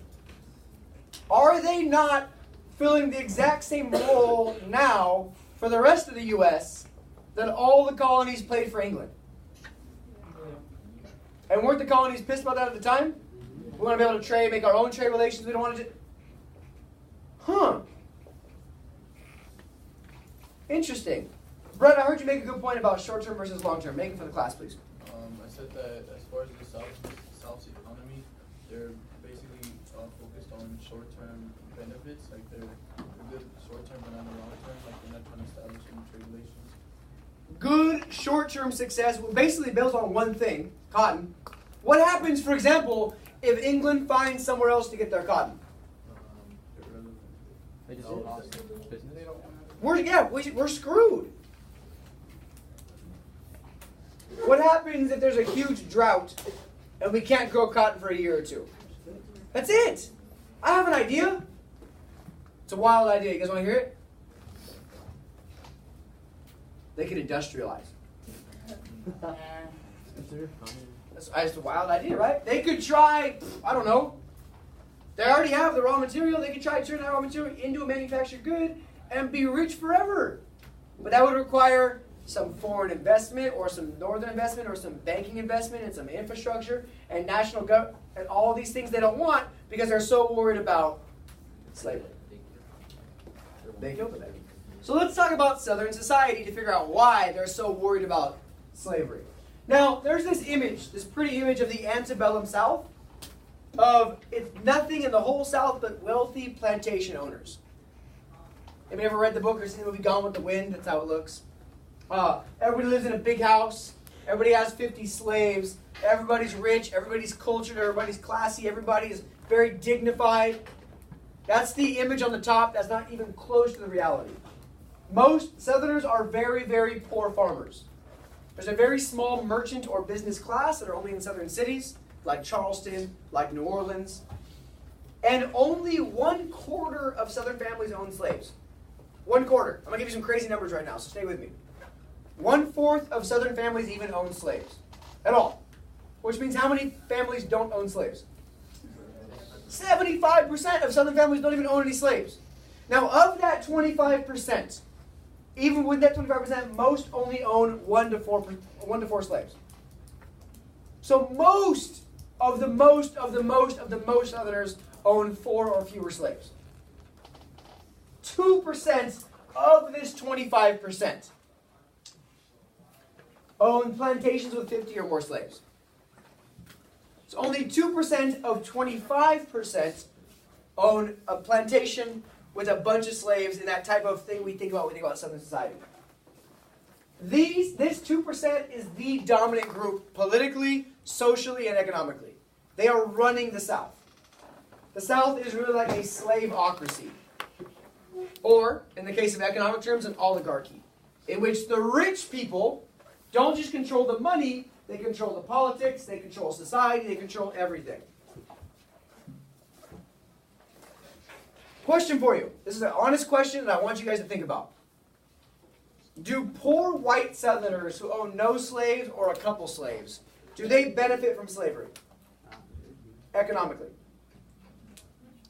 Are they not filling the exact same role now for the rest of the U.S. that all the colonies played for England? And weren't the colonies pissed about that at the time? We want to be able to trade, make our own trade relations. We don't want to. Huh. Interesting. Brett, I heard you make a good point about short-term versus long-term. Make it for the class, please. I said that as far as the South's economy, they're basically focused on short-term benefits. Like they're good short-term, but not long-term. Like they're not trying to establish any trade relations. Good short-term success basically builds on one thing, cotton. What happens, for example, if England finds somewhere else to get their cotton? They just lost business. We're screwed. What happens if there's a huge drought and we can't grow cotton for a year or two? That's it. I have an idea. It's a wild idea. You guys want to hear it? They could industrialize. That's a wild idea, right? They could try, I don't know. They already have the raw material. They could try to turn that raw material into a manufactured good and be rich forever. But that would require some foreign investment or some northern investment or some banking investment and some infrastructure and national government and all these things they don't want because they're so worried about slavery. They killed the baby. So let's talk about Southern society to figure out why they're so worried about slavery. Now, there's this image, this pretty image of the antebellum South, of it's nothing in the whole South but wealthy plantation owners. Have you ever read the book or seen the movie Gone with the Wind? That's how it looks. Everybody lives in a big house. Everybody has 50 slaves. Everybody's rich. Everybody's cultured. Everybody's classy. Everybody is very dignified. That's the image on the top. That's not even close to the reality. Most Southerners are very, very poor farmers. There's a very small merchant or business class that are only in southern cities, like Charleston, like New Orleans. And only 1/4 of Southern families own slaves. 1/4. I'm going to give you some crazy numbers right now, so stay with me. 1/4 of Southern families even own slaves. At all. Which means how many families don't own slaves? 75% of Southern families don't even own any slaves. Now, of that 25%, even with that 25%, most only own 1 to 4 slaves. So most of the most Southerners own 4 or fewer slaves. 2% of this 25% own plantations with 50 or more slaves. So only 2% of 25% own a plantation with a bunch of slaves and that type of thing we think about when we think about Southern society. This 2% is the dominant group politically, socially, and economically. They are running the South. The South is really like a slaveocracy. Or, in the case of economic terms, an oligarchy, in which the rich people don't just control the money, they control the politics, they control society, they control everything. Question for you. This is an honest question that I want you guys to think about. Do poor white Southerners who own no slaves or a couple slaves, do they benefit from slavery? Economically.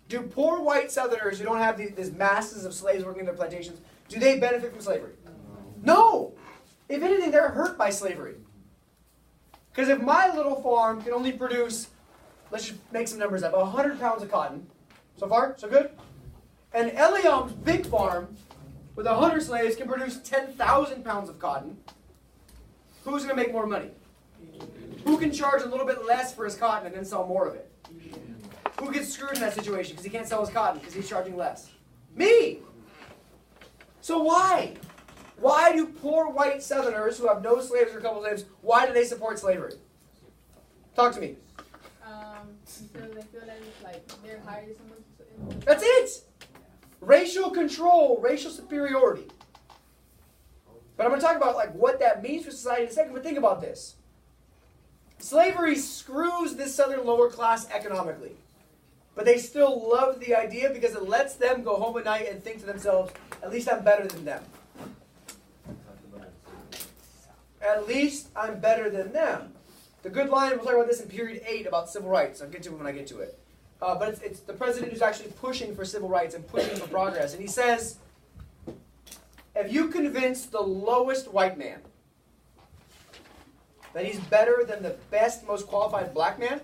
Do poor white Southerners who don't have these masses of slaves working in their plantations, do they benefit from slavery? No! If anything, they're hurt by slavery. Because if my little farm can only produce, let's just make some numbers up, 100 pounds of cotton. So far, so good? And Eliam's big farm, with 100 slaves, can produce 10,000 pounds of cotton. Who's going to make more money? Who can charge a little bit less for his cotton and then sell more of it? Who gets screwed in that situation because he can't sell his cotton because he's charging less? Me! So why? Why do poor white Southerners who have no slaves or a couple slaves, why do they support slavery? Talk to me. Because they feel that it's like they're higher That's it. Racial control, racial superiority. But I'm going to talk about like what that means for society in a second, but think about this. Slavery screws this southern lower class economically. But they still love the idea because it lets them go home at night and think to themselves, at least I'm better than them. At least I'm better than them. The good line, we'll talk about this in period 8 about civil rights. I'll get to it when I get to it. But it's the president who's actually pushing for civil rights and pushing for progress. And he says, if you convince the lowest white man that he's better than the best, most qualified black man,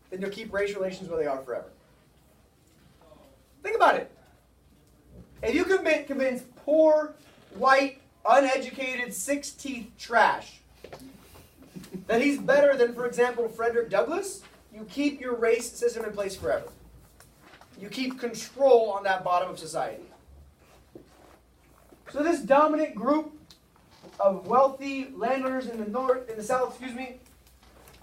then you'll keep race relations where they are forever. Think about it. If you convince poor, white, uneducated, six-teeth trash that he's better than, for example, Frederick Douglass, you keep your race system in place forever. You keep control on that bottom of society. So this dominant group of wealthy landowners in the South,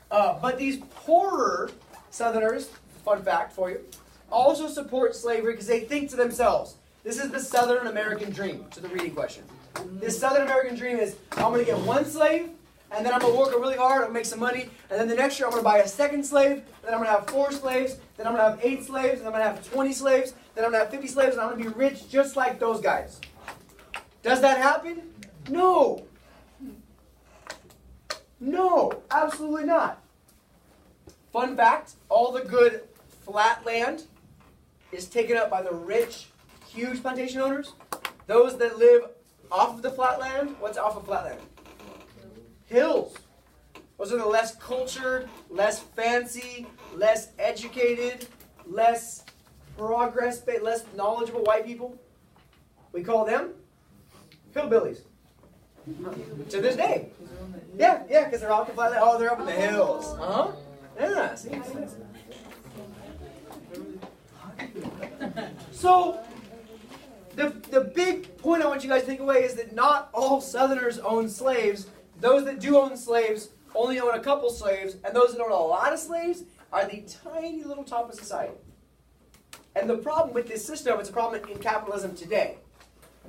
but these poorer Southerners, fun fact for you, also support slavery because they think to themselves, this is the Southern American dream, to the reading question. This Southern American dream is, I'm going to get one slave, and then I'm going to work really hard, I'm going to make some money, and then the next year I'm going to buy a second slave, then I'm going to have 4 slaves, then I'm going to have 8 slaves, and then I'm going to have 20 slaves, then I'm going to have 50 slaves, and I'm going to be rich just like those guys. Does that happen? No. No, absolutely not. Fun fact, all the good flat land is taken up by the rich, huge plantation owners. Those that live off of the flat land, what's off of flat land? Hills. Those are the less cultured, less fancy, less educated, less progress, less knowledgeable white people. We call them hillbillies. To this day. Yeah, because they're off the flat land. Oh, they're up in the hills. Uh-huh. Yeah, see? So, the big point I want you guys to take away is that not all Southerners own slaves. Those that do own slaves only own a couple slaves, and those that own a lot of slaves are the tiny little top of society. And the problem with this system, it's a problem in capitalism today,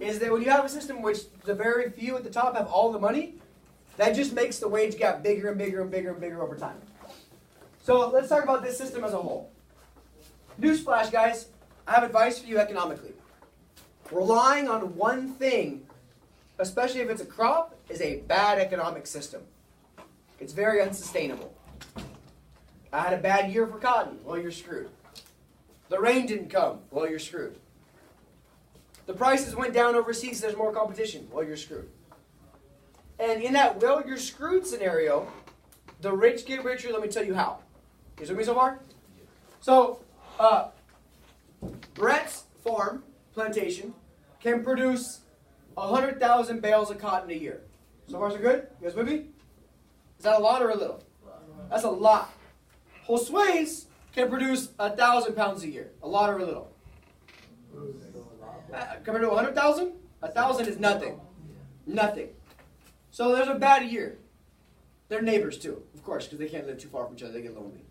is that when you have a system in which the very few at the top have all the money, that just makes the wage gap bigger and bigger and bigger and bigger over time. So let's talk about this system as a whole. Newsflash, guys, I have advice for you economically. Relying on one thing, especially if it's a crop, is a bad economic system. It's very unsustainable. I had a bad year for cotton. Well, you're screwed. The rain didn't come. Well, you're screwed. The prices went down overseas, there's more competition. Well, you're screwed. And in that well, you're screwed scenario, the rich get richer. Let me tell you how. You with me so far? So, Brett's farm, plantation, can produce 100,000 bales of cotton a year. So far so good? You guys with me? Is that a lot or a little? That's a lot. Josue's can produce 1,000 pounds a year. A lot or a little? Compared to 100,000? 1,000 is nothing. Nothing. So there's a bad year. They're neighbors too, of course, because they can't live too far from each other. They get lonely.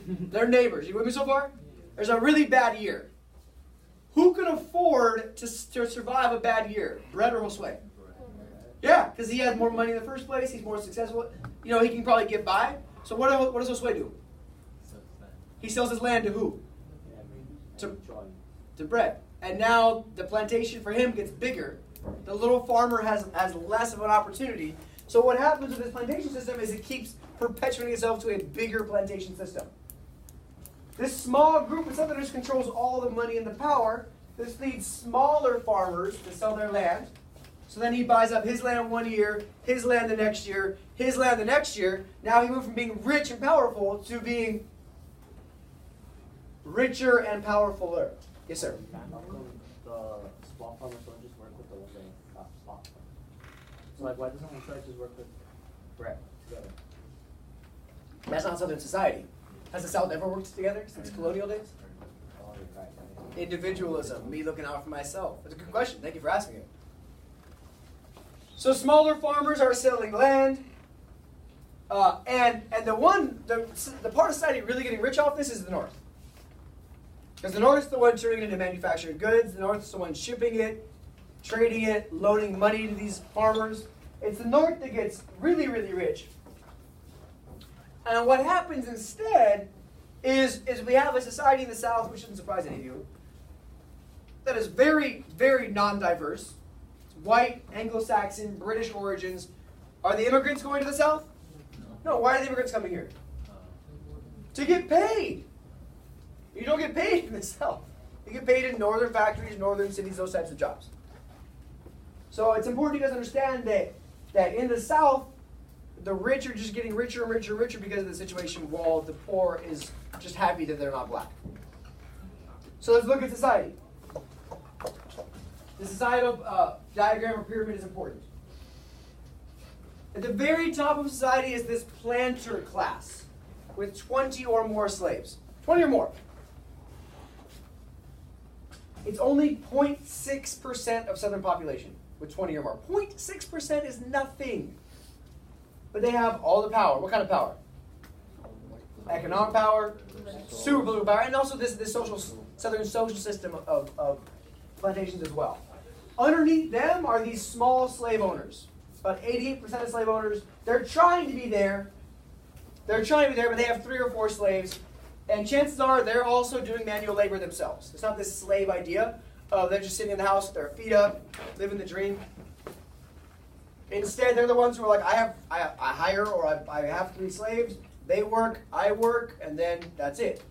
They're neighbors. You with me so far? There's a really bad year. Who can afford to survive a bad year? Brett or Josue? Yeah, because he has more money in the first place. He's more successful. You know, he can probably get by. So what does Josue do? He sells his land to who? To Brett. And now the plantation for him gets bigger. The little farmer has less of an opportunity. So what happens with this plantation system is it keeps perpetuating itself to a bigger plantation system. This small group of Southerners controls all the money and the power. This leads smaller farmers to sell their land. So then he buys up his land one year, his land the next year, his land the next year. Now he moved from being rich and powerful to being richer and powerfuler. Yes, sir? The small farmers don't just work with the ones that got small. So like, why doesn't one try to just work with Brett together? That's not Southern society. Has the South ever worked together since colonial days? Oh, right. Individualism, me looking out for myself. That's a good question. Thank you for asking it. So smaller farmers are selling land, and the part of society really getting rich off this is the North. Because the North is the one turning it into manufactured goods. The North is the one shipping it, trading it, loaning money to these farmers. It's the North that gets really, really rich. And what happens instead is we have a society in the South, which shouldn't surprise any of you, that is very, very non-diverse. It's white, Anglo-Saxon, British origins. Are the immigrants going to the South? No. Why are the immigrants coming here? To get paid. You don't get paid in the South. You get paid in northern factories, northern cities, those types of jobs. So it's important you guys understand that in the South, the rich are just getting richer and richer and richer because of the situation, while the poor is just happy that they're not black. So let's look at society. The societal diagram or pyramid is important. At the very top of society is this planter class with 20 or more slaves. 20 or more. It's only 0.6% of Southern population with 20 or more. 0.6% is nothing. But they have all the power. What kind of power? Economic power, super political power, and also this Southern social system of plantations as well. Underneath them are these small slave owners. About 88% of slave owners, they're trying to be there. They're trying to be there, but they have 3 or 4 slaves. And chances are they're also doing manual labor themselves. It's not this slave idea of they're just sitting in the house with their feet up, living the dream. Instead, they're the ones who are like, I hire or I have 3 slaves. They work, I work, and then that's it.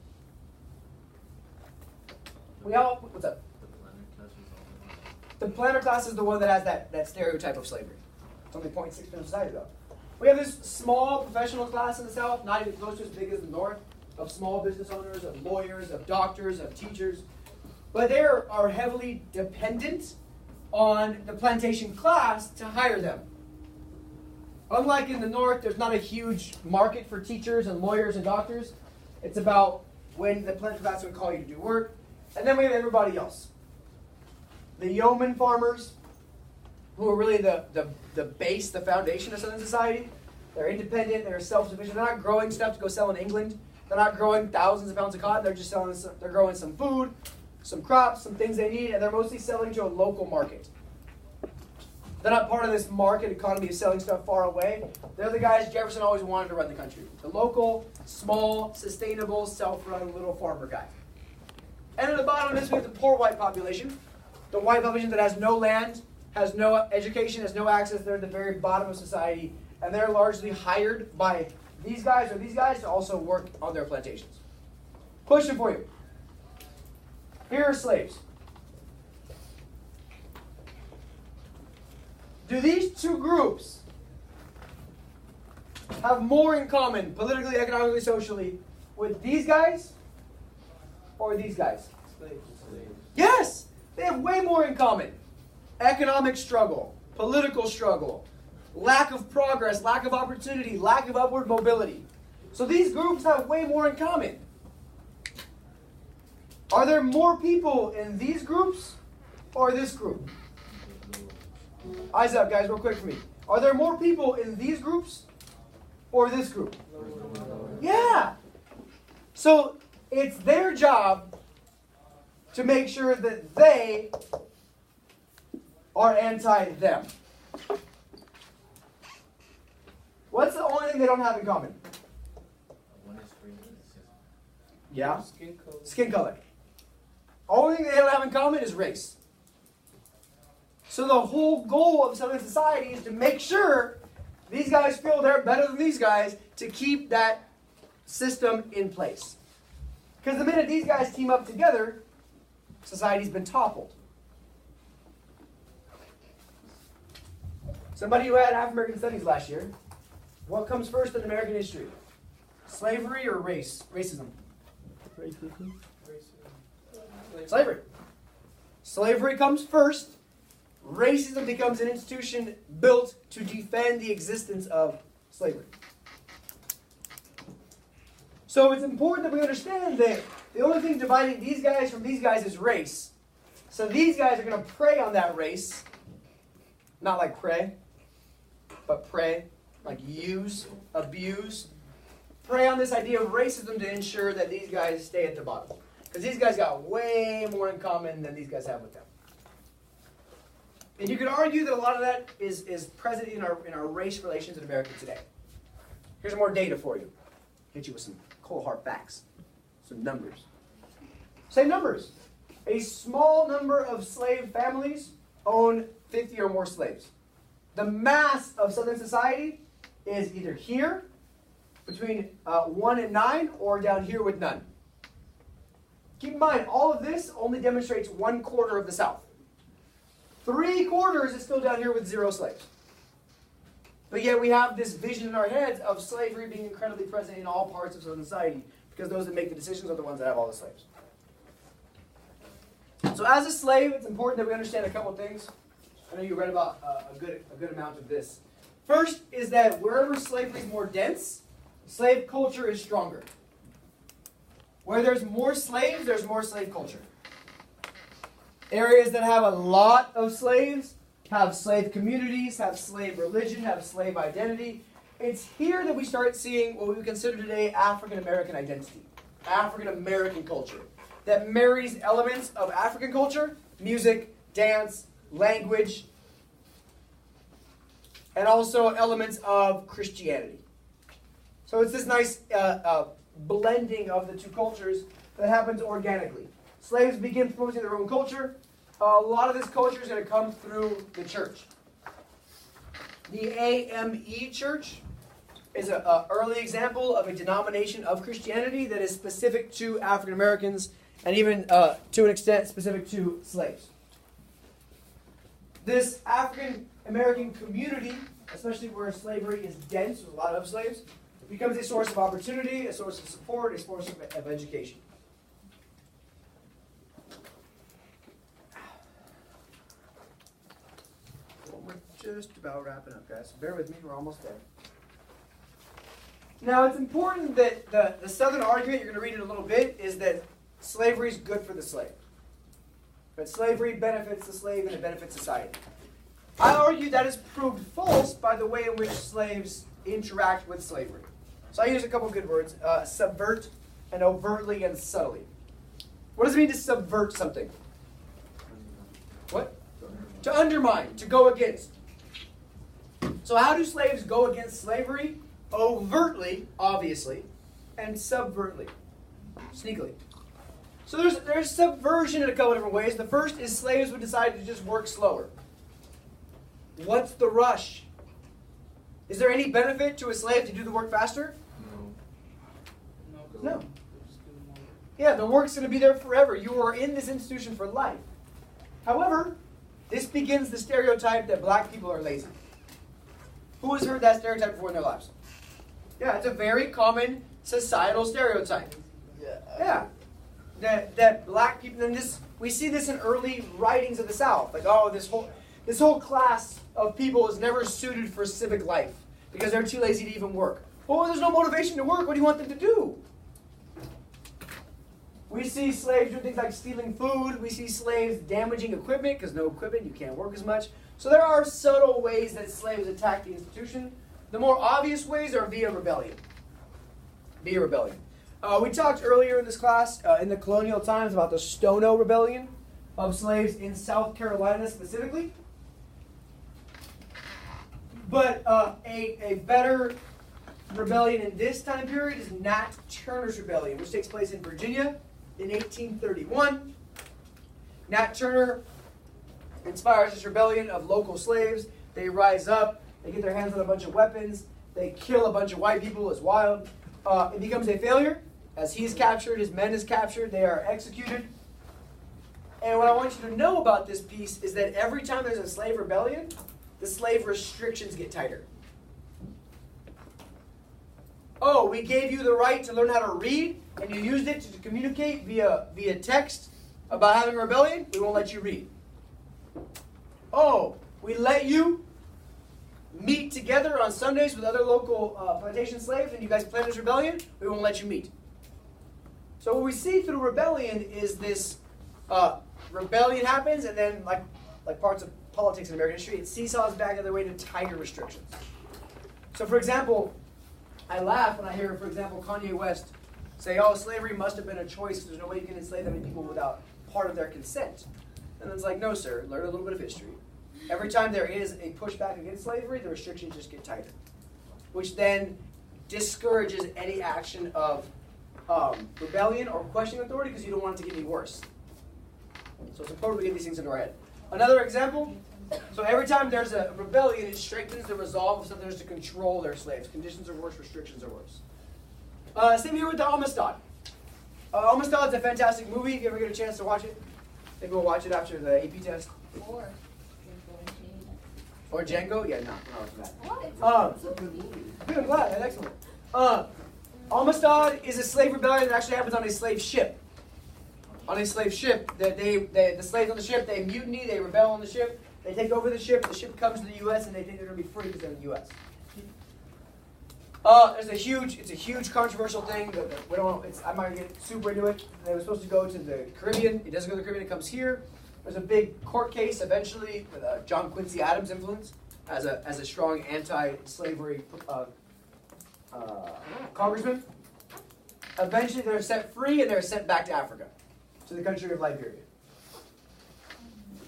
What's up? The planter class is the one that has that stereotype of slavery. It's only 0.6% of society, though. We have this small professional class in the South, not even close to as big as the North, of small business owners, of lawyers, of doctors, of teachers. But they are heavily dependent on the plantation class to hire them. Unlike in the North, there's not a huge market for teachers and lawyers and doctors. It's about when the planter class would call you to do work. And then we have everybody else. The yeoman farmers, who are really the base, the foundation of Southern society. They're independent, they're self-sufficient. They're not growing stuff to go sell in England. They're not growing thousands of pounds of cotton. They're just they're growing some food, some crops, some things they need, and they're mostly selling to a local market. They're not part of this market economy of selling stuff far away. They're the guys Jefferson always wanted to run the country. The local, small, sustainable, self-run little farmer guy. And at the bottom of this, we have the poor white population. The white population that has no land, has no education, has no access. They're at the very bottom of society. And they're largely hired by these guys or these guys to also work on their plantations. Question for you. Here are slaves. Do these 2 groups have more in common, politically, economically, socially, with these guys or these guys? Yes! They have way more in common. Economic struggle, political struggle, lack of progress, lack of opportunity, lack of upward mobility. So these groups have way more in common. Are there more people in these groups or this group? Eyes up, guys, real quick for me. Are there more people in these groups or this group? Yeah. So it's their job to make sure that they are anti-them. What's the only thing they don't have in common? Yeah? Skin color. Only thing they don't have in common is race. So the whole goal of Southern society is to make sure these guys feel they're better than these guys to keep that system in place. Because the minute these guys team up together, society's been toppled. Somebody who had African American studies last year, what comes first in American history? Slavery or race? Racism. Racism. Slavery. Slavery comes first. Racism becomes an institution built to defend the existence of slavery. So it's important that we understand that the only thing dividing these guys from these guys is race. So these guys are going to prey on that race. Not like prey, but prey, like use, abuse. Prey on this idea of racism to ensure that these guys stay at the bottom. Because these guys got way more in common than these guys have with them. And you could argue that a lot of that is present in our race relations in America today. Here's more data for you. Hit you with some cold hard facts. Some numbers. Say numbers. A small number of slave families own 50 or more slaves. The mass of Southern society is either here, between 1 and 9, or down here with none. Keep in mind, all of this only demonstrates 1/4 of the South. 3/4 is still down here with 0 slaves. But yet we have this vision in our heads of slavery being incredibly present in all parts of Southern society, because those that make the decisions are the ones that have all the slaves. So as a slave, it's important that we understand a couple things. I know you read about a good amount of this. First is that wherever slavery is more dense, slave culture is stronger. Where there's more slaves, there's more slave culture. Areas that have a lot of slaves have slave communities, have slave religion, have slave identity. It's here that we start seeing what we would consider today African American identity, African American culture, that marries elements of African culture, music, dance, language, and also elements of Christianity. So it's this nice blending of the two cultures that happens organically. Slaves begin promoting their own culture. A lot of this culture is going to come through the church. The AME Church is an early example of a denomination of Christianity that is specific to African Americans and even to an extent specific to slaves. This African American community, especially where slavery is dense with a lot of slaves, becomes a source of opportunity, a source of support, a source of education. Well, we're just about wrapping up, guys. Bear with me, we're almost there. Now, it's important that the Southern argument, you're going to read in a little bit, is that slavery is good for the slave. But slavery benefits the slave and it benefits society. I argue that is proved false by the way in which slaves interact with slavery. So I use a couple good words, subvert and overtly and subtly. What does it mean to subvert something? What? To undermine, to go against. So how do slaves go against slavery? Overtly, obviously, and subvertly, sneakily. So there's subversion in a couple different ways. The first is slaves would decide to just work slower. What's the rush? Is there any benefit to a slave to do the work faster? No. Yeah, the work's going to be there forever. You are in this institution for life. However, this begins the stereotype that black people are lazy. Who has heard that stereotype before in their lives? Yeah, it's a very common societal stereotype. Yeah. That black people, and this we see this in early writings of the South. Like, oh, this whole class of people is never suited for civic life because they're too lazy to even work. Well, there's no motivation to work. What do you want them to do? We see slaves doing things like stealing food. We see slaves damaging equipment because no equipment, you can't work as much. So there are subtle ways that slaves attack the institution. The more obvious ways are via rebellion. Via rebellion. We talked earlier in this class, in the colonial times, about the Stono Rebellion of slaves in South Carolina specifically. But a better rebellion in this time period is Nat Turner's Rebellion, which takes place in Virginia in 1831. Nat Turner inspires this rebellion of local slaves. They rise up, they get their hands on a bunch of weapons, they kill a bunch of white people. It's wild. It becomes a failure. As he is captured, his men is captured, they are executed. And what I want you to know about this piece is that every time there's a slave rebellion, the slave restrictions get tighter. Oh, we gave you the right to learn how to read, and you used it to communicate via text about having a rebellion? We won't let you read. Oh, we let you meet together on Sundays with other local plantation slaves, and you guys plan this rebellion? We won't let you meet. So what we see through rebellion is this rebellion happens, and then like parts of politics in American history, it seesaws back the other way to tighter restrictions. So for example, I laugh when I hear, for example, Kanye West say, oh, slavery must have been a choice. There's no way you can enslave that many people without part of their consent. And it's like, no, sir, learn a little bit of history. Every time there is a pushback against slavery, the restrictions just get tighter, which then discourages any action of rebellion or questioning authority because you don't want it to get any worse. So it's important we get these things into our head. Another example, so every time there's a rebellion, it strengthens the resolve of Southerners to control their slaves. Conditions are worse, restrictions are worse. Same here with the Amistad. Amistad's a fantastic movie. If you ever get a chance to watch it, maybe we'll watch it after the AP test. Or Django? Yeah, no, it's that. Good, I'm glad. That's excellent. Amistad is a slave rebellion that actually happens on a slave ship. On a slave ship, the slaves on the ship, they mutiny, they rebel on the ship, they take over the ship comes to the U.S., and they think they're going to be free because they're in the U.S. It's a huge controversial thing. I'm not going to get super into it. They were supposed to go to the Caribbean. It doesn't go to the Caribbean, it comes here. There's a big court case eventually with John Quincy Adams' influence as a strong anti-slavery congressman. Eventually they're set free and they're sent back to Africa, to the country of Liberia.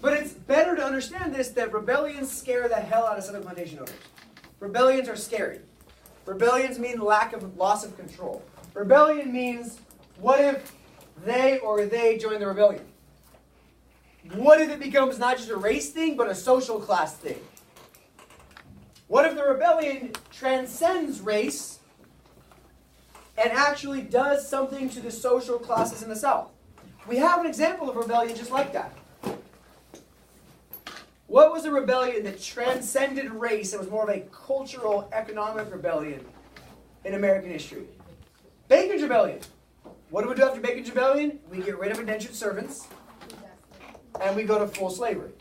But it's better to understand this, that rebellions scare the hell out of Southern plantation owners. Rebellions are scary. Rebellions mean loss of control. Rebellion means, what if they join the rebellion? What if it becomes not just a race thing, but a social class thing? What if the rebellion transcends race and actually does something to the social classes in the South? We have an example of rebellion just like that. What was a rebellion that transcended race and was more of a cultural, economic rebellion in American history? Bacon's Rebellion. What do we do after Bacon's Rebellion? We get rid of indentured servants, and we go to full slavery.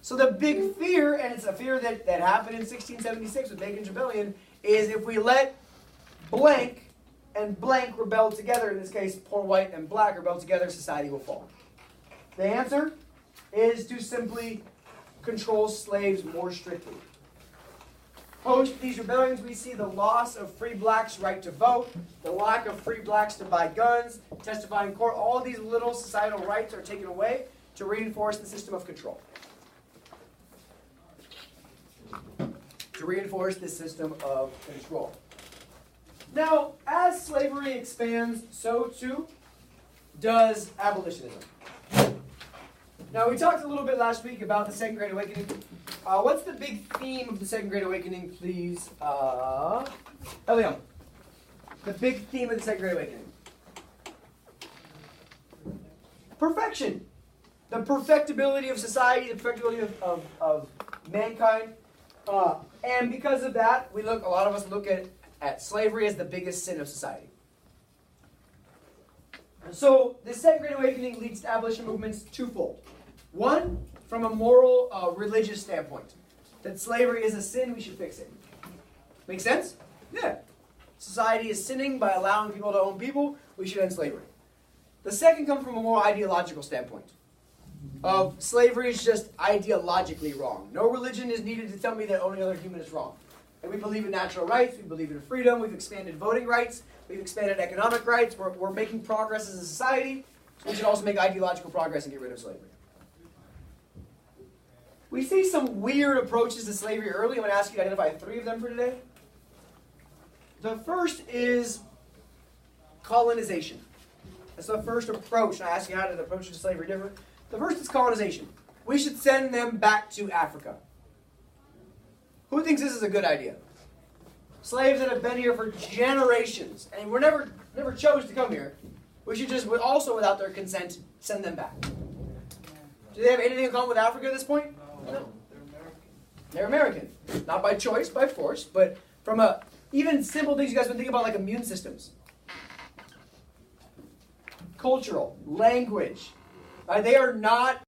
So the big fear, and it's a fear that happened in 1676 with Bacon's Rebellion, is if we let blank and blank rebel together, in this case, poor white and black rebel together, society will fall. The answer is to simply control slaves more strictly. Post these rebellions, we see the loss of free blacks' right to vote, the lack of free blacks to buy guns, testify in court. All these little societal rights are taken away to reinforce the system of control. To reinforce this system of control. Now, as slavery expands, so too does abolitionism. Now, we talked a little bit last week about the Second Great Awakening. What's the big theme of the Second Great Awakening, please? Eliam. The big theme of the Second Great Awakening. Perfection. The perfectibility of society, the perfectibility of mankind. And because of that, a lot of us look at slavery as the biggest sin of society. So, the Second Great Awakening leads to abolition movements twofold. One, from a moral, religious standpoint. That slavery is a sin, we should fix it. Make sense? Yeah. Society is sinning by allowing people to own people, we should end slavery. The second comes from a more ideological standpoint. Of slavery is just ideologically wrong. No religion is needed to tell me that owning another human is wrong. And we believe in natural rights, we believe in freedom, we've expanded voting rights, we've expanded economic rights, we're making progress as a society, so we should also make ideological progress and get rid of slavery. We see some weird approaches to slavery early. I'm going to ask you to identify 3 of them for today. The first is colonization. That's the first approach. And I ask you how did the approach to slavery differ? The first is colonization. We should send them back to Africa. Who thinks this is a good idea? Slaves that have been here for generations and were never chose to come here. We should just, also without their consent, send them back. Do they have anything in common with Africa at this point? No. They're American. Not by choice, by force, but from even simple things you guys have been thinking about, like immune systems. Cultural, language. They are not